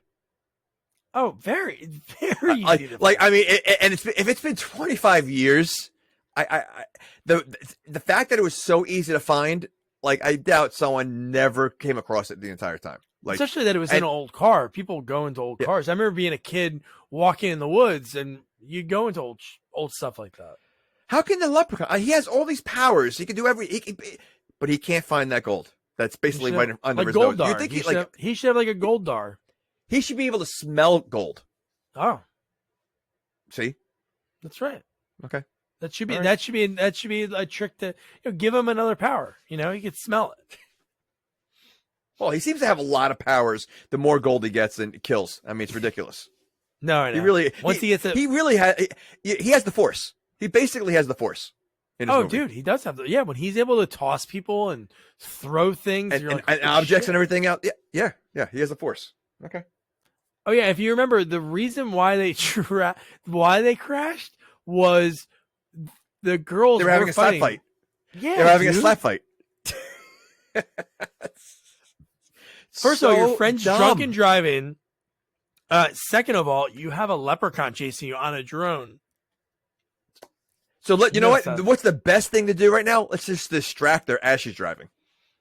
Oh, very, very easy to find. Like, I mean, if it's been 25 years, the fact that it was so easy to find, like, I doubt someone never came across it the entire time. Like, especially that it was in an old car. People go into old cars. I remember being a kid walking in the woods, and you go into old stuff like that. How can the Leprechaun? He has all these powers. He can do but he can't find that gold. That's basically right under like his gold nose. Dar. You think he should have like a gold dar. He should be able to smell gold. Oh, see, that's right. Okay, that should be a trick to give him another power. He could smell it. Well, he seems to have a lot of powers. The more gold he gets and kills. I mean, it's ridiculous. No, I know. He has the Force. He basically has the Force. Dude, he does have when he's able to toss people and throw things and objects and everything out. Yeah. He has the Force. Okay. Oh yeah, if you remember, the reason why they crashed was the girls they were having a slap fight. Yeah, they were having a slap fight. First of all, your friend's drunk and driving. Second of all, you have a leprechaun chasing you on a drone. So you know what? What's the best thing to do right now? Let's just distract her as she's driving.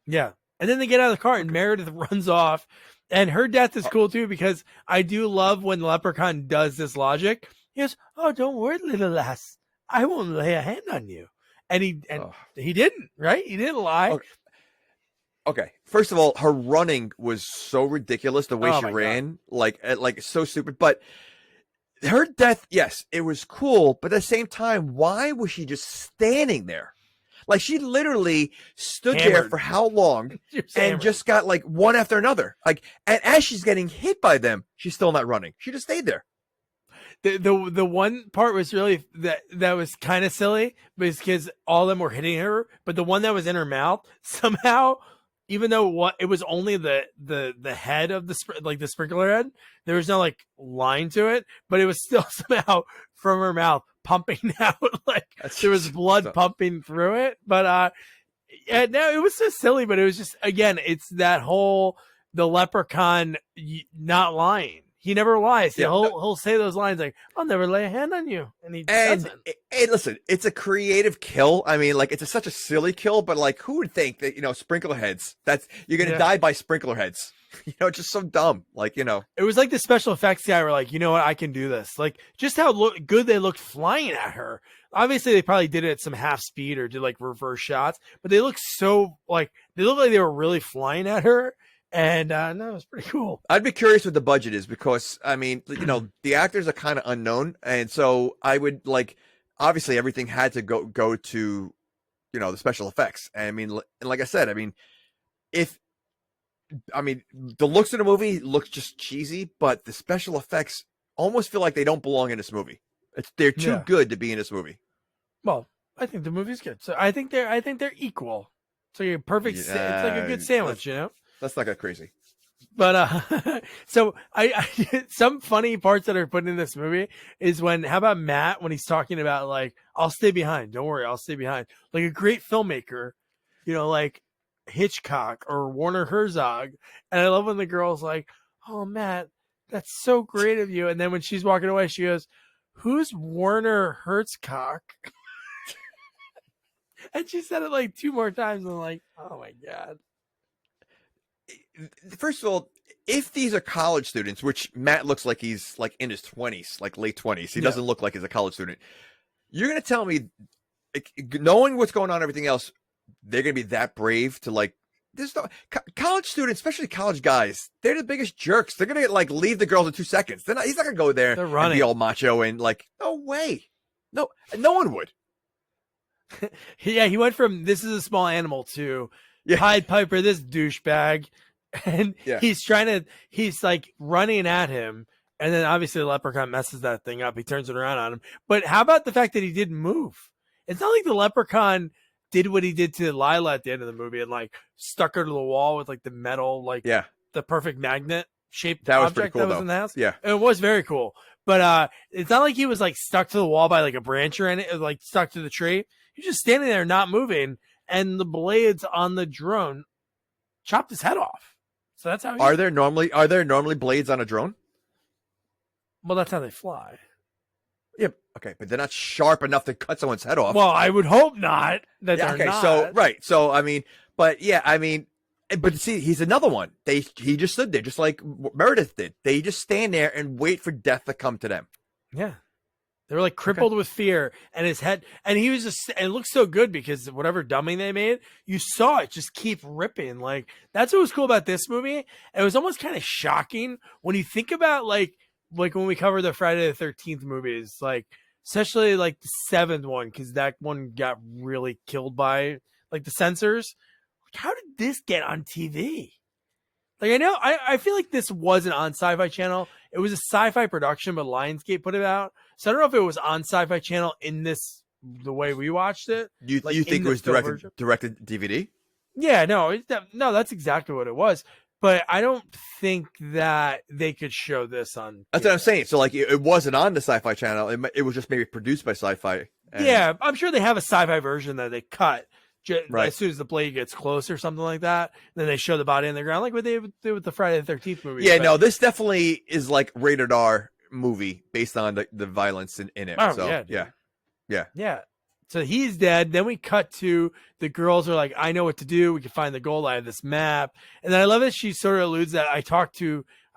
Yeah, and then they get out of the car and Meredith runs off, and her death is cool too because I do love when the leprechaun does this logic. He goes, "Oh, don't worry, little lass. I won't lay a hand on you," and he didn't. Right? He didn't lie. Okay. First of all, her running was so ridiculous. The way she ran, like so stupid. But her death, yes, it was cool. But at the same time, why was she just standing there? Like, she literally stood there for how long and just got like one after another. Like, and as she's getting hit by them, she's still not running. She just stayed there. The one part was really that was kind of silly because all of them were hitting her, but the one that was in her mouth somehow, even though it was only the head of the sprinkler head, there was no like line to it, but it was still somehow from her mouth pumping out, like there was blood pumping through it. But no, it was so silly, but it was just, again, it's that whole the leprechaun not lying. He never lies. Yeah, he'll say those lines like, "I'll never lay a hand on you," and he doesn't. And listen, it's a creative kill. I mean, like, it's such a silly kill, but like, who would think that sprinkler heads? You're gonna die by sprinkler heads. Just so dumb. Like, it was like the special effects guy were like, you know what, I can do this. Like, just how good they looked flying at her. Obviously, they probably did it at some half speed or did like reverse shots, but they looked like they were really flying at her. And no, it was pretty cool. I'd be curious what the budget is because, I mean, the actors are kind of unknown. And so I would obviously everything had to go to, the special effects. And I mean, and like I said, I mean, the looks of the movie look just cheesy, but the special effects almost feel like they don't belong in this movie. They're too good to be in this movie. Well, I think the movie's good. So I think they're equal. So you're perfect. It's like a good sandwich, Let's not get crazy. But so I some funny parts that are put in this movie is how about Matt when he's talking about like, I'll stay behind, don't worry, I'll stay behind, like a great filmmaker, like Hitchcock or Werner Herzog. And I love when the girl's like, "Oh, Matt, that's so great of you," and then when she's walking away, she goes, "Who's Werner Herzog?" And she said it like 2 more times. I'm like, oh my god. First of all, if these are college students, which Matt looks like he's like in his 20s, like late 20s, he doesn't look like he's a college student. You're going to tell me, knowing what's going on and everything else, they're going to be that brave to like, there's no college students, especially college guys. They're the biggest jerks. They're going to like leave the girls in 2 seconds. He's not going to go there and be all macho and like, no way. No one would. Yeah. He went from, this is a small animal to Pied Piper, this douchebag. And he's like running at him. And then obviously the leprechaun messes that thing up. He turns it around on him. But how about the fact that he didn't move? It's not like the leprechaun did what he did to Lila at the end of the movie and like stuck her to the wall with like the metal, the perfect magnet shaped object that was in the house. Yeah. And it was very cool. But it's not like he was like stuck to the wall by like a branch or anything, like stuck to the tree. He's just standing there not moving. And the blades on the drone chopped his head off. So that's how. Are there normally blades on a drone? Well, that's how they fly. Yeah, Okay, but they're not sharp enough to cut someone's head off. Well, I would hope not. That Yeah, they're okay, not. so I mean, but yeah, I mean, but see, he's another one. He just stood there, just like Meredith did. They just stand there and wait for death to come to them. Yeah. They were like crippled with fear, and his head, and he was just, and it looked so good because whatever dumbing they made, you saw it just keep ripping. Like, that's what was cool about this movie. And it was almost kind of shocking when you think about like when we cover the Friday the 13th movies, like, especially like the 7th one, because that one got really killed by like the censors. Like, how did this get on TV? Like, I know, I feel like this wasn't on Sci-Fi Channel. It was a Sci-Fi production, but Lionsgate put it out. So I don't know if it was on Sci-Fi Channel in this, the way we watched it. You like, think it was directed DVD? Yeah, no, that's exactly what it was. But I don't think that they could show this on. That's what I'm saying. So like, it wasn't on the Sci-Fi Channel. It was just maybe produced by Sci-Fi. Yeah, I'm sure they have a Sci-Fi version that they cut. Right. As soon as the blade gets close or something like that, then they show the body in the ground, like what they did with the Friday the 13th movie. Yeah, no, this definitely is like rated R movie based on the violence in it. Oh, so yeah. So he's dead. Then we cut to the girls are like, I know what to do. We can find the gold. I have this map. And then I love that she sort of alludes that I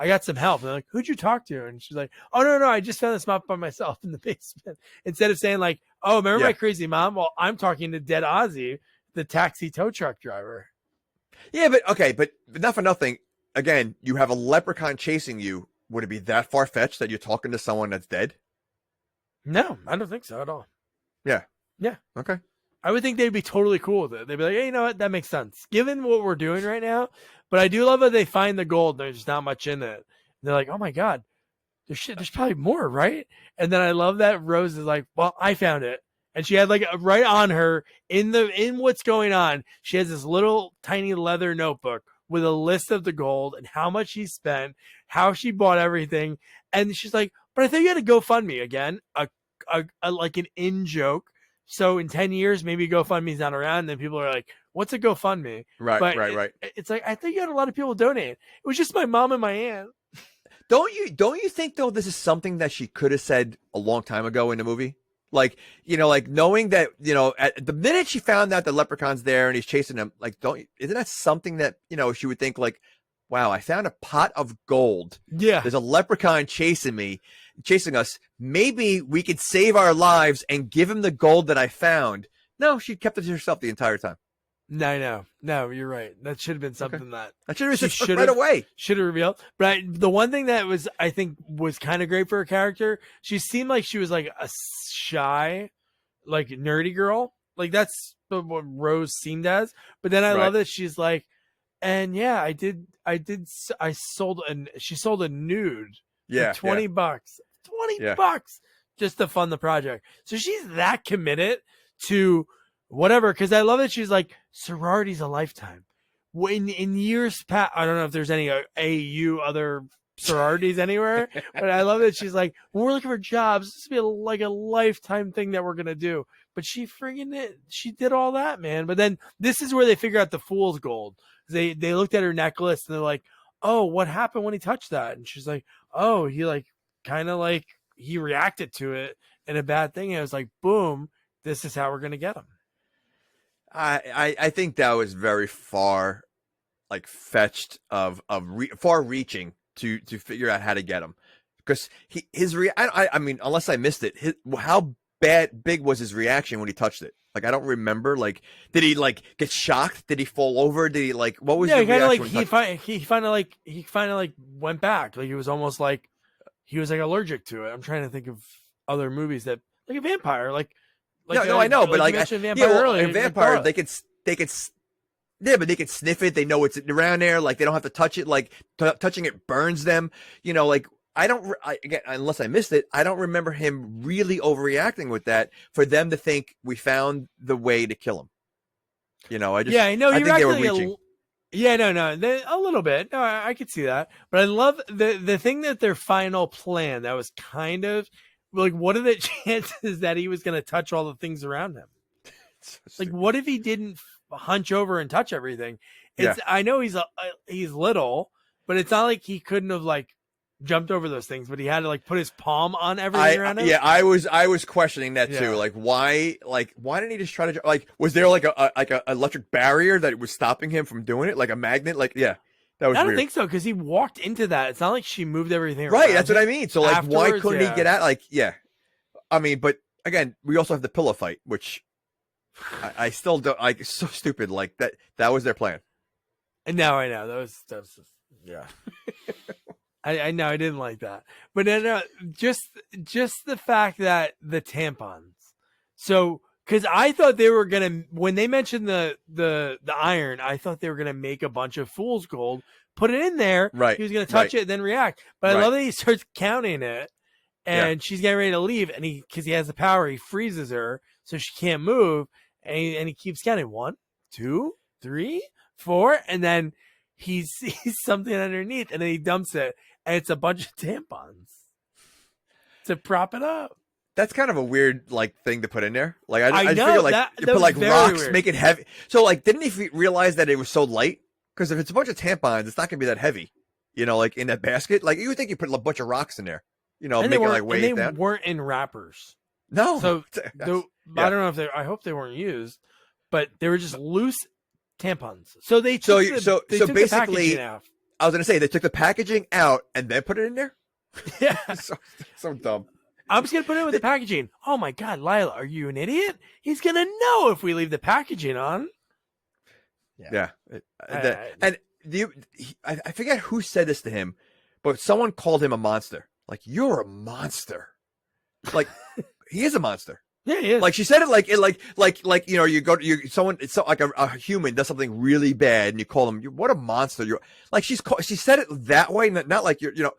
got some help. And they're like, who'd you talk to? And she's like, oh, no, I just found this map by myself in the basement. Instead of saying like, oh, remember my crazy mom? Well, I'm talking to dead Ozzie, the taxi tow truck driver. Yeah, but not for nothing. Again, you have a leprechaun chasing you. Would it be that far-fetched that you're talking to someone that's dead? No, I don't think so at all. Yeah. Yeah. Okay. I would think they'd be totally cool with it. They'd be like, hey, you know what? That makes sense given what we're doing right now. But I do love that they find the gold. There's not much in it. And they're like, oh my God, there's probably more, right? And then I love that Rose is like, well, I found it. And she had like right on her in what's going on. She has this little tiny leather notebook with a list of the gold and how much she spent, how she bought everything. And she's like, but I think you had a GoFundMe again, a like an in joke. So in 10 years, maybe GoFundMe's not around. And then people are like, what's a GoFundMe? Right, but right. It's like, I think you had a lot of people donate. It was just my mom and my aunt. Don't you think though this is something that she could have said a long time ago in the movie? Like, like knowing that, at the minute she found out the leprechaun's there and he's chasing him, like, isn't that something that, she would think like, wow, I found a pot of gold. Yeah. There's a leprechaun chasing us. Maybe we could save our lives and give him the gold that I found. No, she kept it to herself the entire time. No, you're right. That should have been something that should have been right away. Should have revealed. But the one thing that I think was kind of great for her character, she seemed like she was like a shy, like nerdy girl. Like that's what Rose seemed as. But then I love that she's like, and yeah, I sold she sold a nude for $20. $20 just to fund the project. So she's that committed to whatever, because I love that she's like, sorority's a lifetime. When in years past, I don't know if there's any AU other sororities anywhere, but I love that she's like, when we're looking for jobs, this would be like a lifetime thing that we're gonna do. But she did all that, man. But then this is where they figure out the fool's gold. They looked at her necklace and they're like, oh, what happened when he touched that? And she's like, oh, he like kind of like he reacted to it in a bad thing. And it was like, boom, this is how we're gonna get him. I think that was very far, like fetched far reaching to figure out how to get him, because I mean, unless I missed it, how big was his reaction when he touched it? Like, I don't remember. Like, did he like get shocked? Did he fall over? Did he like, what was the reaction? He kind of like went back. Like, it was almost like he was like allergic to it. I'm trying to think of other movies that like a vampire, like no, I know, but like, a vampire, they could, but they could sniff it. They know it's around there. Like, they don't have to touch it. Like, touching it burns them. Like, again, unless I missed it, I don't remember him really overreacting with that for them to think we found the way to kill him. I think they were reaching. A little bit. No, I could see that. But I love the thing that their final plan that was kind of like, what are the chances that he was going to touch all the things around him? Like, what if he didn't hunch over and touch everything? I know he's little, but it's not like he couldn't have like jumped over those things, but he had to like put his palm on everything around him. Yeah, I was questioning that too. Yeah. Like why didn't he just try to like? Was there like a electric barrier that was stopping him from doing it? Like a magnet? Like that was. I don't weird. think so because he walked into that. It's not like she moved everything. Right, around that's what him. I mean. So like, why Afterwards, couldn't yeah. he get out? Like, yeah, I mean, but again, we also have the pillow fight, which I still don't like. It's so stupid. Like that was their plan. And now I know that was yeah. I know I didn't like that, but no, just the fact that the tampons. So, because I thought they were gonna, when they mentioned the iron, I thought they were gonna make a bunch of fool's gold, put it in there. Right. He was gonna touch it, then react. But I Right. love that he starts counting it, and she's getting ready to leave, and because he has the power, he freezes her so she can't move, and he keeps counting 1, 2, 3, 4, and then he sees something underneath, and then he dumps it, and it's a bunch of tampons to prop it up. That's kind of a weird like thing to put in there. Like I know, figure like that you put was like very rocks, weird. make it heavy. So like, didn't he realize that it was so light? Because if it's a bunch of tampons, it's not gonna be that heavy. You know, like in that basket. Like you would think you put a bunch of rocks in there. You know, And make they it weren't, like weigh it and they down. weren't in wrappers. No. So That's- I don't know if I hope they weren't used, but they were just loose tampons. So they So took so they took the basically, packaging out. I was gonna say they took the packaging out and then put it in there. Yeah, so dumb. I'm just gonna put it with the packaging. Oh my god, Lila, are you an idiot? He's gonna know if we leave the packaging on. Yeah. And I forget who said this to him, but someone called him a monster. Like, you're a monster. Like, he is a monster. Yeah, he is. Like she said it like you know, it's so, like a human does something really bad and you call him, what a monster. You're like, she said it that way, not like you're, you know,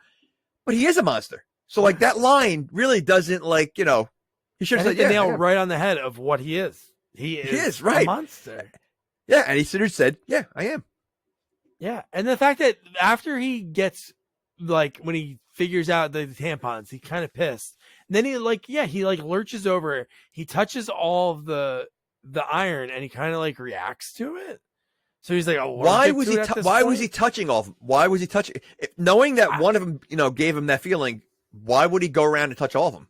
but he is a monster. So like that line really doesn't like, you know, he should I have hit said, the yeah, nail yeah. right on the head of what he is. He is right. a monster. Yeah, and he said, yeah, I am. Yeah, and the fact that after he gets, like, when he figures out the tampons, he kind of pissed. And then he lurches over. He touches all of the iron, and he kind of like reacts to it. So he's like, "Oh, why was he touching all of them? Why was he touching? Knowing that one of them, you know, gave him that feeling, why would he go around and touch all of them?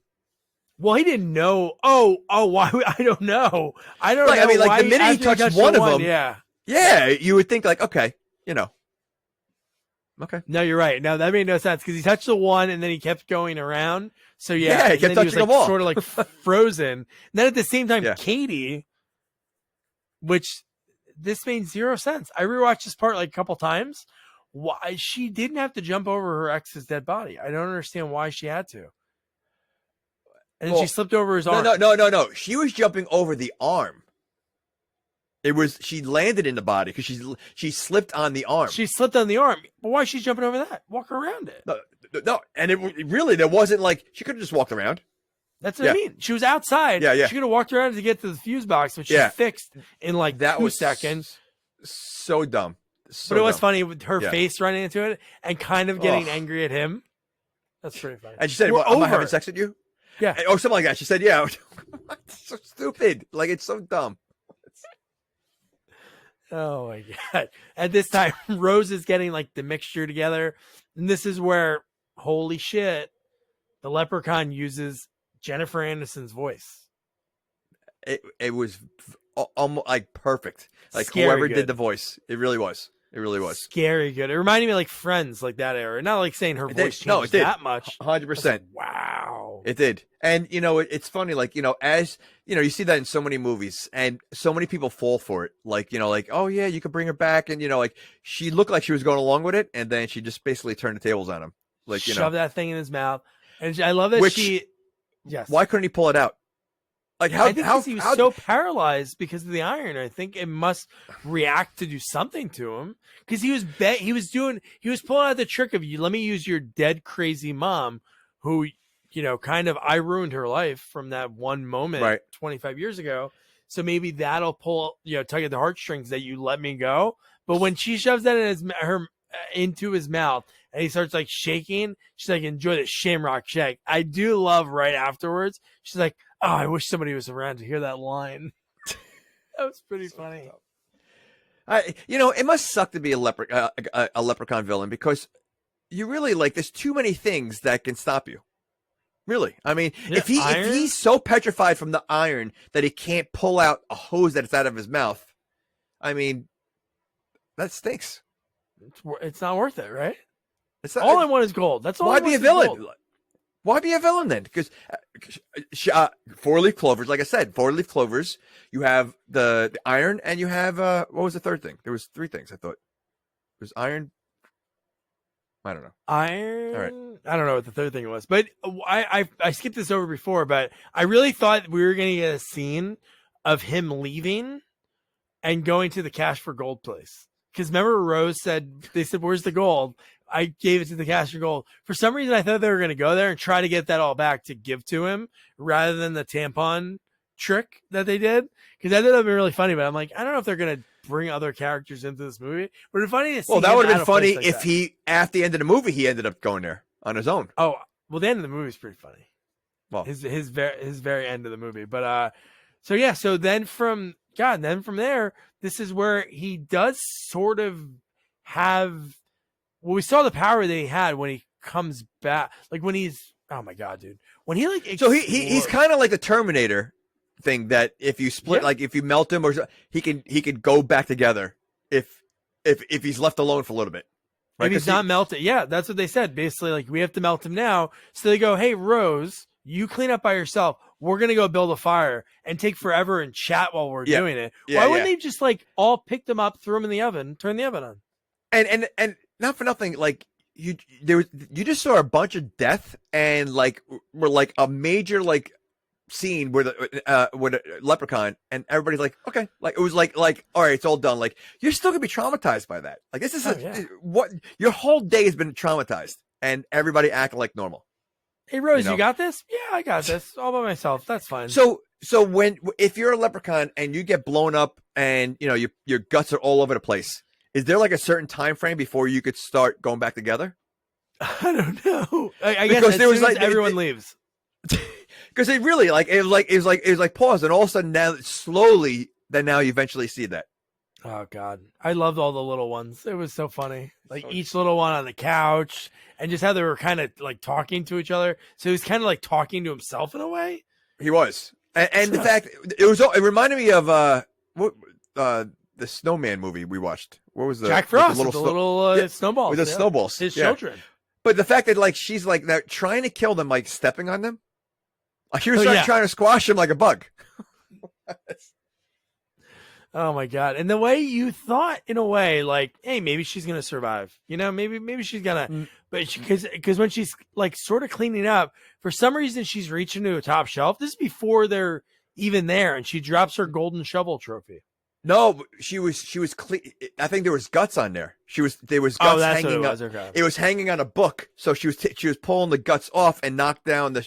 Well, he didn't know. Oh, why? I don't know. I don't know. I mean, like why the minute he touched one of them, yeah, you would think like, okay, you know, okay. No, you're right. No, that made no sense because he touched the one and then he kept going around. So Yeah, he kept touching them all. Sort of like frozen. And then at the same time, Yeah. Katie, which this made zero sense. I rewatched this part like a couple times. Why she didn't have to jump over her ex's dead body? I don't understand why she had to. And then she slipped over his arm. No. She was jumping over the arm. She landed in the body because she slipped on the arm. She slipped on the arm. But why is she jumping over that? Walk around it. No, and it really, there wasn't like, she could have just walked around. That's what I mean. She was outside. Yeah. She could have walked around to get to the fuse box, which she fixed in like that 2 seconds. So dumb. But it was funny with her face running into it and kind of getting angry at him. That's pretty funny. And she said, "Am I having sex with you?" Yeah. Or something like that. She said, "Yeah." So stupid. Like, it's so dumb. Oh my god! At this time, Rose is getting like the mixture together, and this is where, holy shit, the Leprechaun uses Jennifer Aniston's voice. It was almost like perfect. Like Scary whoever good. did the voice, it really was. It really was Scary good. It reminded me of like Friends, like that era. Not like saying her voice changed that much. 100%. Wow. It did. And, you know, it's funny, like, you know, as, you know, you see that in so many movies and so many people fall for it. Like, you know, like, oh, yeah, you could bring her back. And, you know, like, she looked like she was going along with it. And then she just basically turned the tables on him. Like, you know. Shove that thing in his mouth. And I love that yes. Why couldn't he pull it out? Like, I think he was so paralyzed because of the iron. I think it must react to do something to him because he was pulling out the trick of you. Let me use your dead crazy mom, who, you know, kind of I ruined her life from that one moment 25 years ago. So maybe that'll tug at the heartstrings that you let me go. But when she shoves that into his mouth and he starts like shaking, she's like, enjoy the shamrock shake. I do love right afterwards. She's like, oh, I wish somebody was around to hear that line. That was pretty funny. You know, it must suck to be a leprechaun villain because you really like. There's too many things that can stop you. Really, I mean, Yeah, if he's so petrified from the iron that he can't pull out a hose that's out of his mouth, I mean, that stinks. It's not worth it, right? It's not, all I want is gold. That's all. Why I be a want villain? Gold. Why be a villain then? Because 4-leaf clovers, like I said, 4-leaf clovers. You have the iron, and you have what was the third thing? There was 3 things. I thought there's iron. I don't know. Iron. All right. I don't know what the third thing was, but I skipped this over before, but I really thought we were going to get a scene of him leaving and going to the cash for gold place. Because remember, Rose said, they said, "Where's the gold?" I gave it to the cash for gold. For some reason, I thought they were going to go there and try to get that all back to give to him rather than the tampon trick that they did. Because that would have been really funny, but I'm like, I don't know if they're going to bring other characters into this movie. But it's funny to see. Well, that would have been funny like if that. he, at the end of the movie, he ended up going there on his own. Oh, well, the end of the movie is pretty funny. Well, his very end of the movie. But so yeah, so then from there, this is where he does sort of have. Well, we saw the power that he had when he comes back, like when he's. Oh my god, dude! When he like so he's kind of like the Terminator thing that if you split, like if you melt him, or he can go back together if he's left alone for a little bit. Right? If he's not melted, yeah, that's what they said. Basically, like we have to melt him now. So they go, "Hey, Rose, you clean up by yourself. We're gonna go build a fire and take forever and chat while we're doing it. Why wouldn't they just like all pick them up, throw them in the oven, turn the oven on?" And not for nothing, like you just saw a bunch of death and like were like a major like scene where the leprechaun and everybody's like, okay, like it was like all right, it's all done. Like you're still gonna be traumatized by that. Like this is what your whole day has been traumatized, and everybody acting like normal. Hey Rose, you got this? Yeah, I got this all by myself. That's fine. So if you're a leprechaun and you get blown up and you know your guts are all over the place, is there like a certain time frame before you could start going back together? I don't know. I guess there was like everyone leaves. Because it really it was like pause, and all of a sudden now slowly then now you eventually see that. Oh god, I loved all the little ones. It was so funny. Like each little one on the couch, and just how they were kind of like talking to each other. So he was kind of like talking to himself in a way. He was, and the fact it reminded me of the Snowman movie we watched. What was the Jack Frost? With the little snowballs. With the snowballs, his children. But the fact that like she's like they're trying to kill them, like stepping on them, like he was trying to squash him like a bug. Oh my god! And the way you thought, in a way, like, hey, maybe she's gonna survive. You know, maybe she's gonna. But because when she's like sort of cleaning up, for some reason she's reaching to a top shelf. This is before they're even there, and she drops her golden shovel trophy. No, she was clean. I think there was guts on there. There was guts hanging on. Okay. It was hanging on a book, so she was pulling the guts off and knocked down the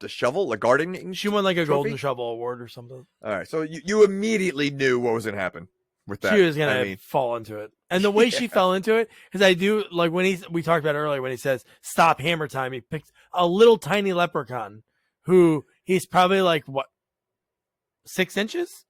shovel, the gardening. She won like a trophy? golden shovel award or something. All right, so you immediately knew what was going to happen with that. She was going to fall into it, and the way she fell into it, because I do like when we talked about earlier when he says stop hammer time. He picked a little tiny leprechaun who he's probably like what 6 inches.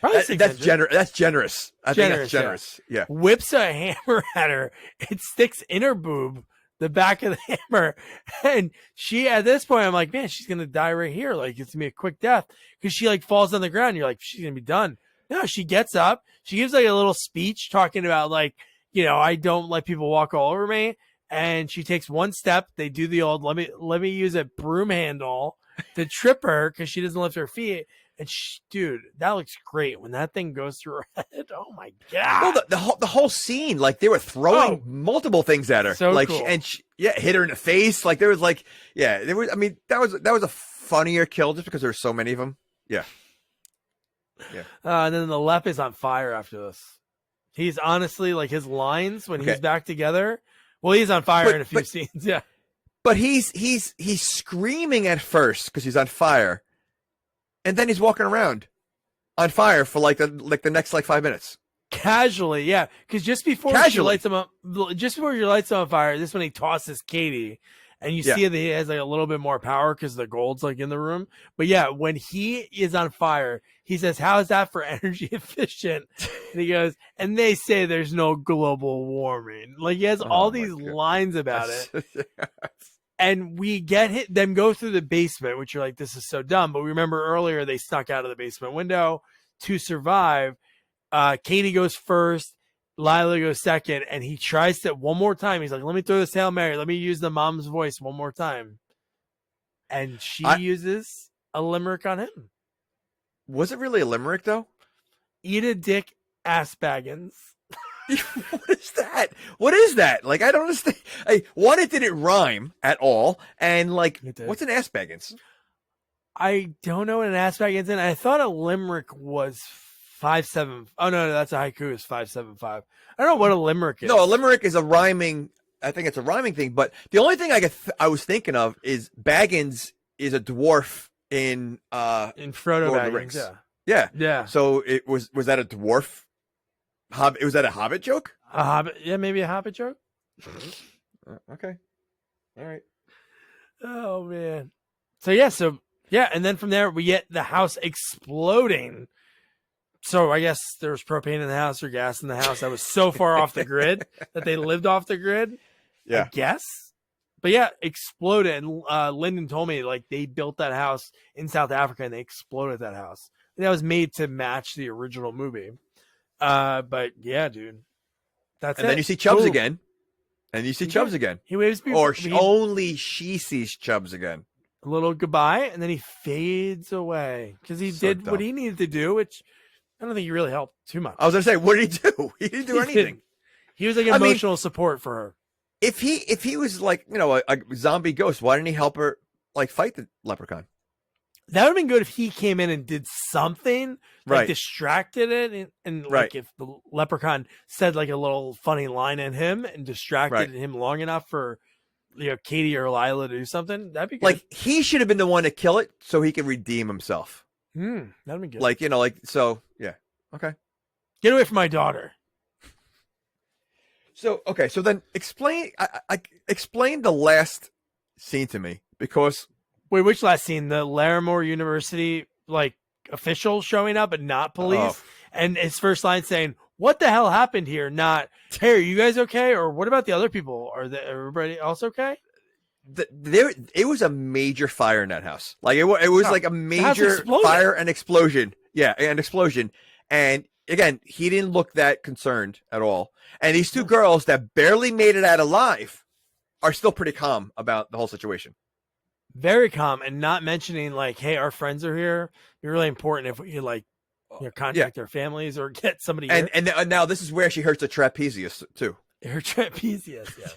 Probably 6 inches. That's generous. I think that's generous. Yeah. Whips a hammer at her. It sticks in her boob, the back of the hammer. And she, at this point, I'm like, man, she's going to die right here. Like, it's going to be a quick death. Because she, like, falls on the ground. You're like, she's going to be done. No, she gets up. She gives, like, a little speech talking about, like, you know, I don't let people walk all over me. And she takes one step. They do the old, let me use a broom handle to trip her because she doesn't lift her feet. And dude, that looks great when that thing goes through her head. Oh my god! Well, the whole scene, like they were throwing multiple things at her, so like cool. hit her in the face. Like there was there was. I mean, that was a funnier kill just because there were so many of them. Yeah. And then the Lep is on fire after this. He's honestly like his lines when he's back together. Well, he's on fire in a few scenes. Yeah. But he's screaming at first because he's on fire. And then he's walking around on fire for like the next 5 minutes. Casually, yeah. Because just before she lights him up, just before she lights him on fire, this is when he tosses Katie, and you see that he has like a little bit more power because the gold's like in the room. But yeah, when he is on fire, he says, "How is that for energy efficient?" And he goes, "And they say there's no global warming." Like he has all these lines about it. And we get them go through the basement, which you're like, this is so dumb. But we remember earlier they snuck out of the basement window to survive. Katie goes first. Lila goes second. And he tries to one more time. He's like, let me throw this Hail Mary. Let me use the mom's voice one more time. And she uses a limerick on him. Was it really a limerick, though? Eat a dick, ass baggins. What is that? What is that? Like, I don't understand. One, it didn't rhyme at all. And, like, what's an ass baggins? I don't know what an ass baggins is. I thought a limerick was 5-7. Oh, no, that's a haiku is 5-7-5. I don't know what a limerick is. No, a limerick is a rhyming. I think it's a rhyming thing. But the only thing I was thinking of is Baggins is a dwarf in Frodo Baggins. Yeah. So was that a dwarf? Was that a Hobbit joke? A Hobbit, yeah, maybe a Hobbit joke. Okay, all right. Oh man. So yeah, and then from there we get the house exploding. So I guess there was propane in the house or gas in the house that was so far off the grid that they lived off the grid. Yeah, I guess. But yeah, exploded. And Lyndon told me like they built that house in South Africa and they exploded that house. And that was made to match the original movie. But yeah, dude, that's and it. then you see Chubbs again, and you see Chubbs again. He waves people, or only she sees Chubbs again. A little goodbye, and then he fades away because he did what he needed to do, which I don't think he really helped too much. I was gonna say, what did he do? He didn't do anything. He was like emotional support for her. If he was like a zombie ghost, why didn't he help her like fight the leprechaun? That would have been good if he came in and did something, like right? Distracted it, and like if the leprechaun said like a little funny line in him and distracted him long enough for Katie or Lila to do something. That'd be good. Like he should have been the one to kill it so he could redeem himself. That'd be good. Like so yeah. Okay. Get away from my daughter. So okay, so then explain the last scene to me because. Wait, which last scene? The Larimore University like official showing up and not police, and his first line saying, "What the hell happened here?" Not, "Hey, are you guys okay?" Or what about the other people? Are everybody else okay? It was a major fire in that house. Like it was like a major fire and explosion. Yeah, an explosion. And again, he didn't look that concerned at all. And these two girls that barely made it out alive are still pretty calm about the whole situation. Very calm, and not mentioning like, "Hey, our friends are here." It'd be really important if we contact their families or get somebody here. And now this is where she hurts the trapezius too. Her trapezius, yes.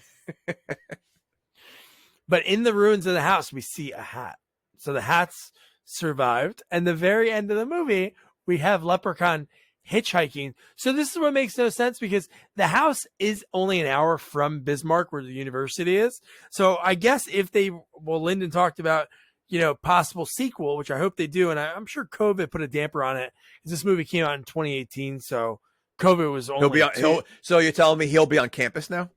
But in the ruins of the house, we see a hat. So the hat's survived, and the very end of the movie, we have Leprechaun hitchhiking. So this is what makes no sense because the house is only an hour from Bismarck where the university is. So I guess if Lyndon talked about, possible sequel, which I hope they do. And I'm sure COVID put a damper on it because this movie came out in 2018. So COVID was only. So you're telling me he'll be on campus now?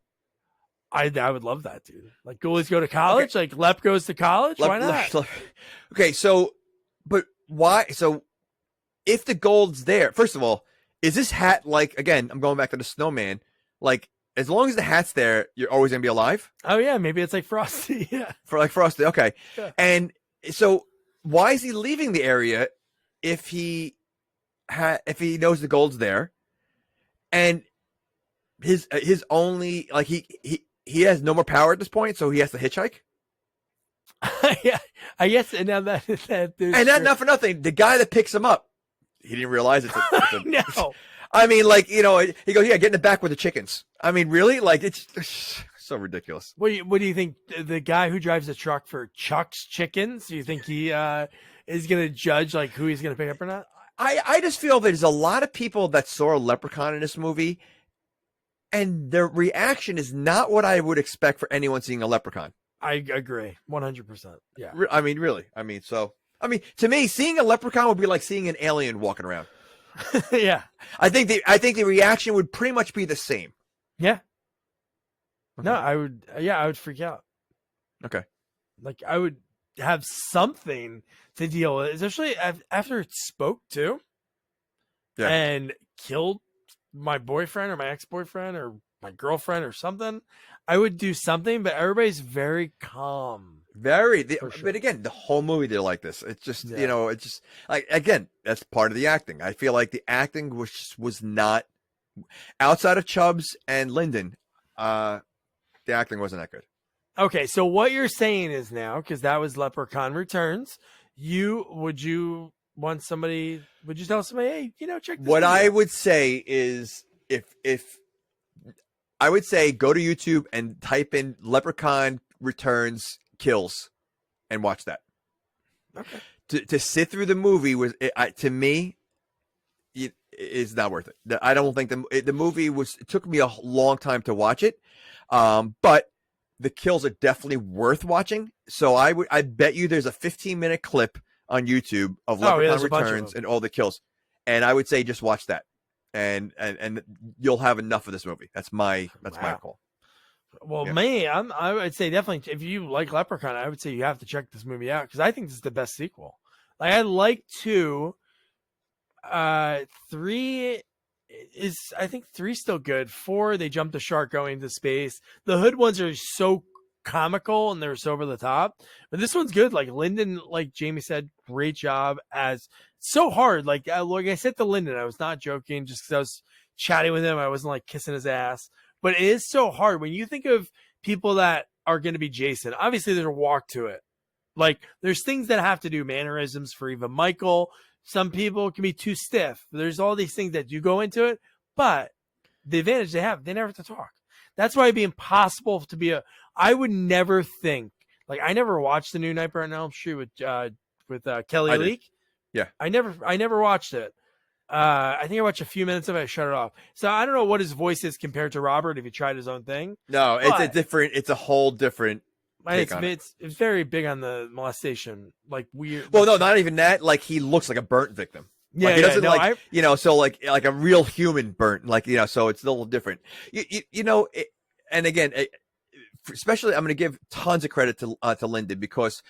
I would love that, dude. Like goalies go to college, like Lep goes to college. Why not? Okay. But why? So, if the gold's there, first of all, is this hat like, again, I'm going back to the snowman, like, as long as the hat's there, you're always going to be alive? Oh, yeah. Maybe it's like Frosty. Yeah. For like Frosty. Okay. Yeah. And so why is he leaving the area if he knows the gold's there? And his only, like, he has no more power at this point, so he has to hitchhike? Yeah. I guess, and now that and not for nothing, the guy that picks him up, he didn't realize it's a no. I mean, like, he goes, "Yeah, get in the back with the chickens." I mean, really? Like, it's so ridiculous. What do you think? The guy who drives the truck for Chuck's Chickens, do you think he is going to judge like who he's going to pick up or not? I just feel there's a lot of people that saw a Leprechaun in this movie, and their reaction is not what I would expect for anyone seeing a Leprechaun. I agree, 100%. Yeah. I mean, really. I mean, to me, seeing a Leprechaun would be like seeing an alien walking around. Yeah. I think the reaction would pretty much be the same. Yeah. Okay. No, I would freak out. Okay. Like I would have something to deal with, especially after it spoke too, Yeah. and killed my boyfriend or my ex-boyfriend or my girlfriend or something. I would do something, but everybody's very calm. Sure. Sure. But again, the whole movie they're like this. It's just Yeah. it's just like, again, that's part of the acting. I feel like the acting was not, outside of Chubbs and Lyndon. The acting wasn't that good. Okay, so what you're saying is now, because that was Leprechaun Returns, would you want somebody? Would you tell somebody, hey, check this? What movie I out? would say is, if I would say, go to YouTube and type in Leprechaun Returns kills and watch that. Okay. To sit through the movie to me, it is not worth it. I don't think the movie it took me a long time to watch it, but the kills are definitely worth watching. So I bet you there's a 15-minute clip on YouTube of Leprechaun Returns and all the kills, and I would say just watch that, and you'll have enough of this movie. That's my call. Well, me, I would say definitely, if you like Leprechaun, I would say you have to check this movie out, because I think this is the best sequel. Like, I like 2. 3 is, I think 3's still good. 4, they jumped the shark going into space. The Hood ones are so comical and they're so over the top, but this one's good. Like Lyndon, like Jamie said, great job. As so hard. Like I said to Lyndon, I was not joking, just because I was chatting with him. I wasn't like kissing his ass, but it is so hard when you think of people that are going to be Jason. Obviously, there's a walk to it. Like there's things that have to do, mannerisms for even Michael. Some people can be too stiff. There's all these things that do go into it, but the advantage they have, they never have to talk. That's why it'd be impossible to be I would never think, like I never watched the new Nightmare on Elm Street with Kelly Leak. Yeah. I never watched it. I think I watched a few minutes of it. I shut it off. So I don't know what his voice is compared to Robert if he tried his own thing. No, it's a whole different. It's very big on the molestation, like weird. Well, no, not even that. Like he looks like a burnt victim. Yeah, like, he doesn't so like a real human burnt, like so it's a little different. And again, especially I'm going to give tons of credit to Lyndon, because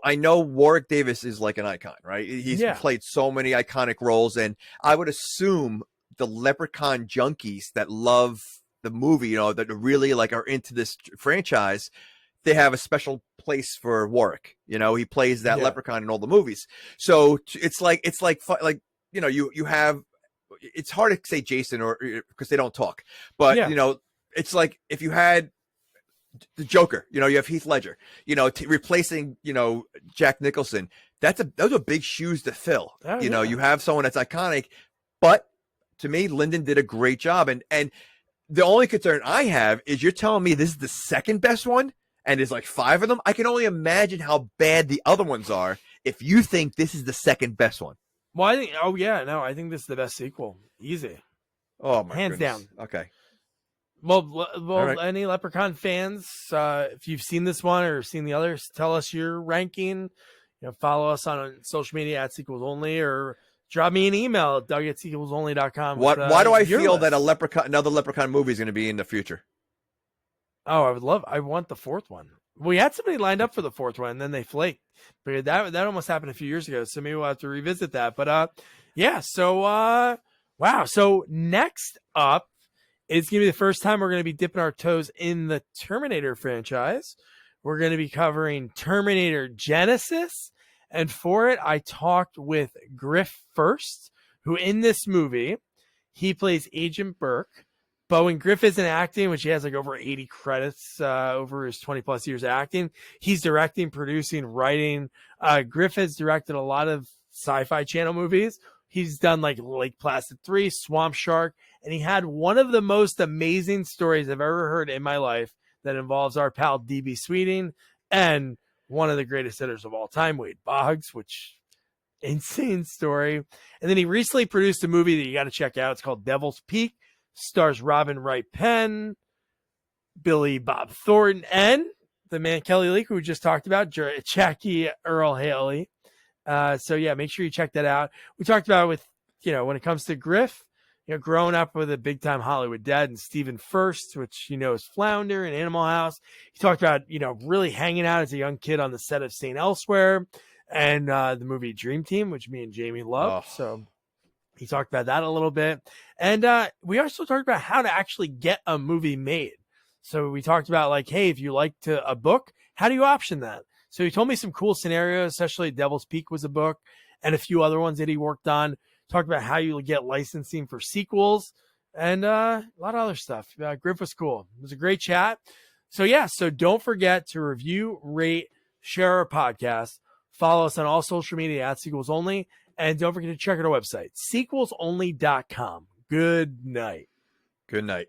I know Warwick Davis is like an icon, right? He's played so many iconic roles, and I would assume the Leprechaun junkies that love the movie, that really like are into this franchise, they have a special place for Warwick. He plays that leprechaun in all the movies. So it's like you have, it's hard to say Jason or because they don't talk, but it's like if you had the Joker, you have Heath Ledger, replacing, Jack Nicholson. Those are big shoes to fill. You have someone that's iconic, but to me, Lyndon did a great job. And the only concern I have is you're telling me this is the second best one, and there's like 5 of them. I can only imagine how bad the other ones are if you think this is the second best one. Well, I think this is the best sequel. Easy. Oh my hands goodness. down. Okay. Well, right. Any Leprechaun fans, if you've seen this one or seen the others, tell us your ranking. Follow us on social media at Sequels Only, or drop me an email at doug@sequelsonly.com. Why do I feel that another Leprechaun movie is going to be in the future? Oh, I want the 4th one. We had somebody lined up for the 4th one, and then they flaked. But that almost happened a few years ago, so maybe we'll have to revisit that. But so wow. So next up, it's going to be the first time we're going to be dipping our toes in the Terminator franchise. We're going to be covering Terminator Genesis. And for it, I talked with Griff First, who in this movie, he plays Agent Burke. But when Griff isn't acting, which he has like over 80 credits over his 20 plus years of acting, he's directing, producing, writing. Griff has directed a lot of Sci-Fi Channel movies. He's done like Lake Placid 3, Swamp Shark, and he had one of the most amazing stories I've ever heard in my life that involves our pal DB Sweeting and one of the greatest hitters of all time, Wade Boggs, which insane story. And then he recently produced a movie that you got to check out. It's called Devil's Peak. Stars Robin Wright Penn, Billy Bob Thornton, and the man Kelly Leak, who we just talked about, Jackie Earl Haley. So yeah, make sure you check that out. We talked about it with, when it comes to Griff, growing up with a big time Hollywood dad and Stephen First, which is Flounder and Animal House. He talked about, really hanging out as a young kid on the set of St. Elsewhere and the movie Dream Team, which me and Jamie love. So he talked about that a little bit. And we also talked about how to actually get a movie made. So we talked about like, hey, if you liked a book, how do you option that? So he told me some cool scenarios, especially Devil's Peak was a book and a few other ones that he worked on. Talked about how you get licensing for sequels and a lot of other stuff. Griff was cool. It was a great chat. So don't forget to review, rate, share our podcast. Follow us on all social media at Sequels Only. And don't forget to check out our website, sequelsonly.com. Good night. Good night.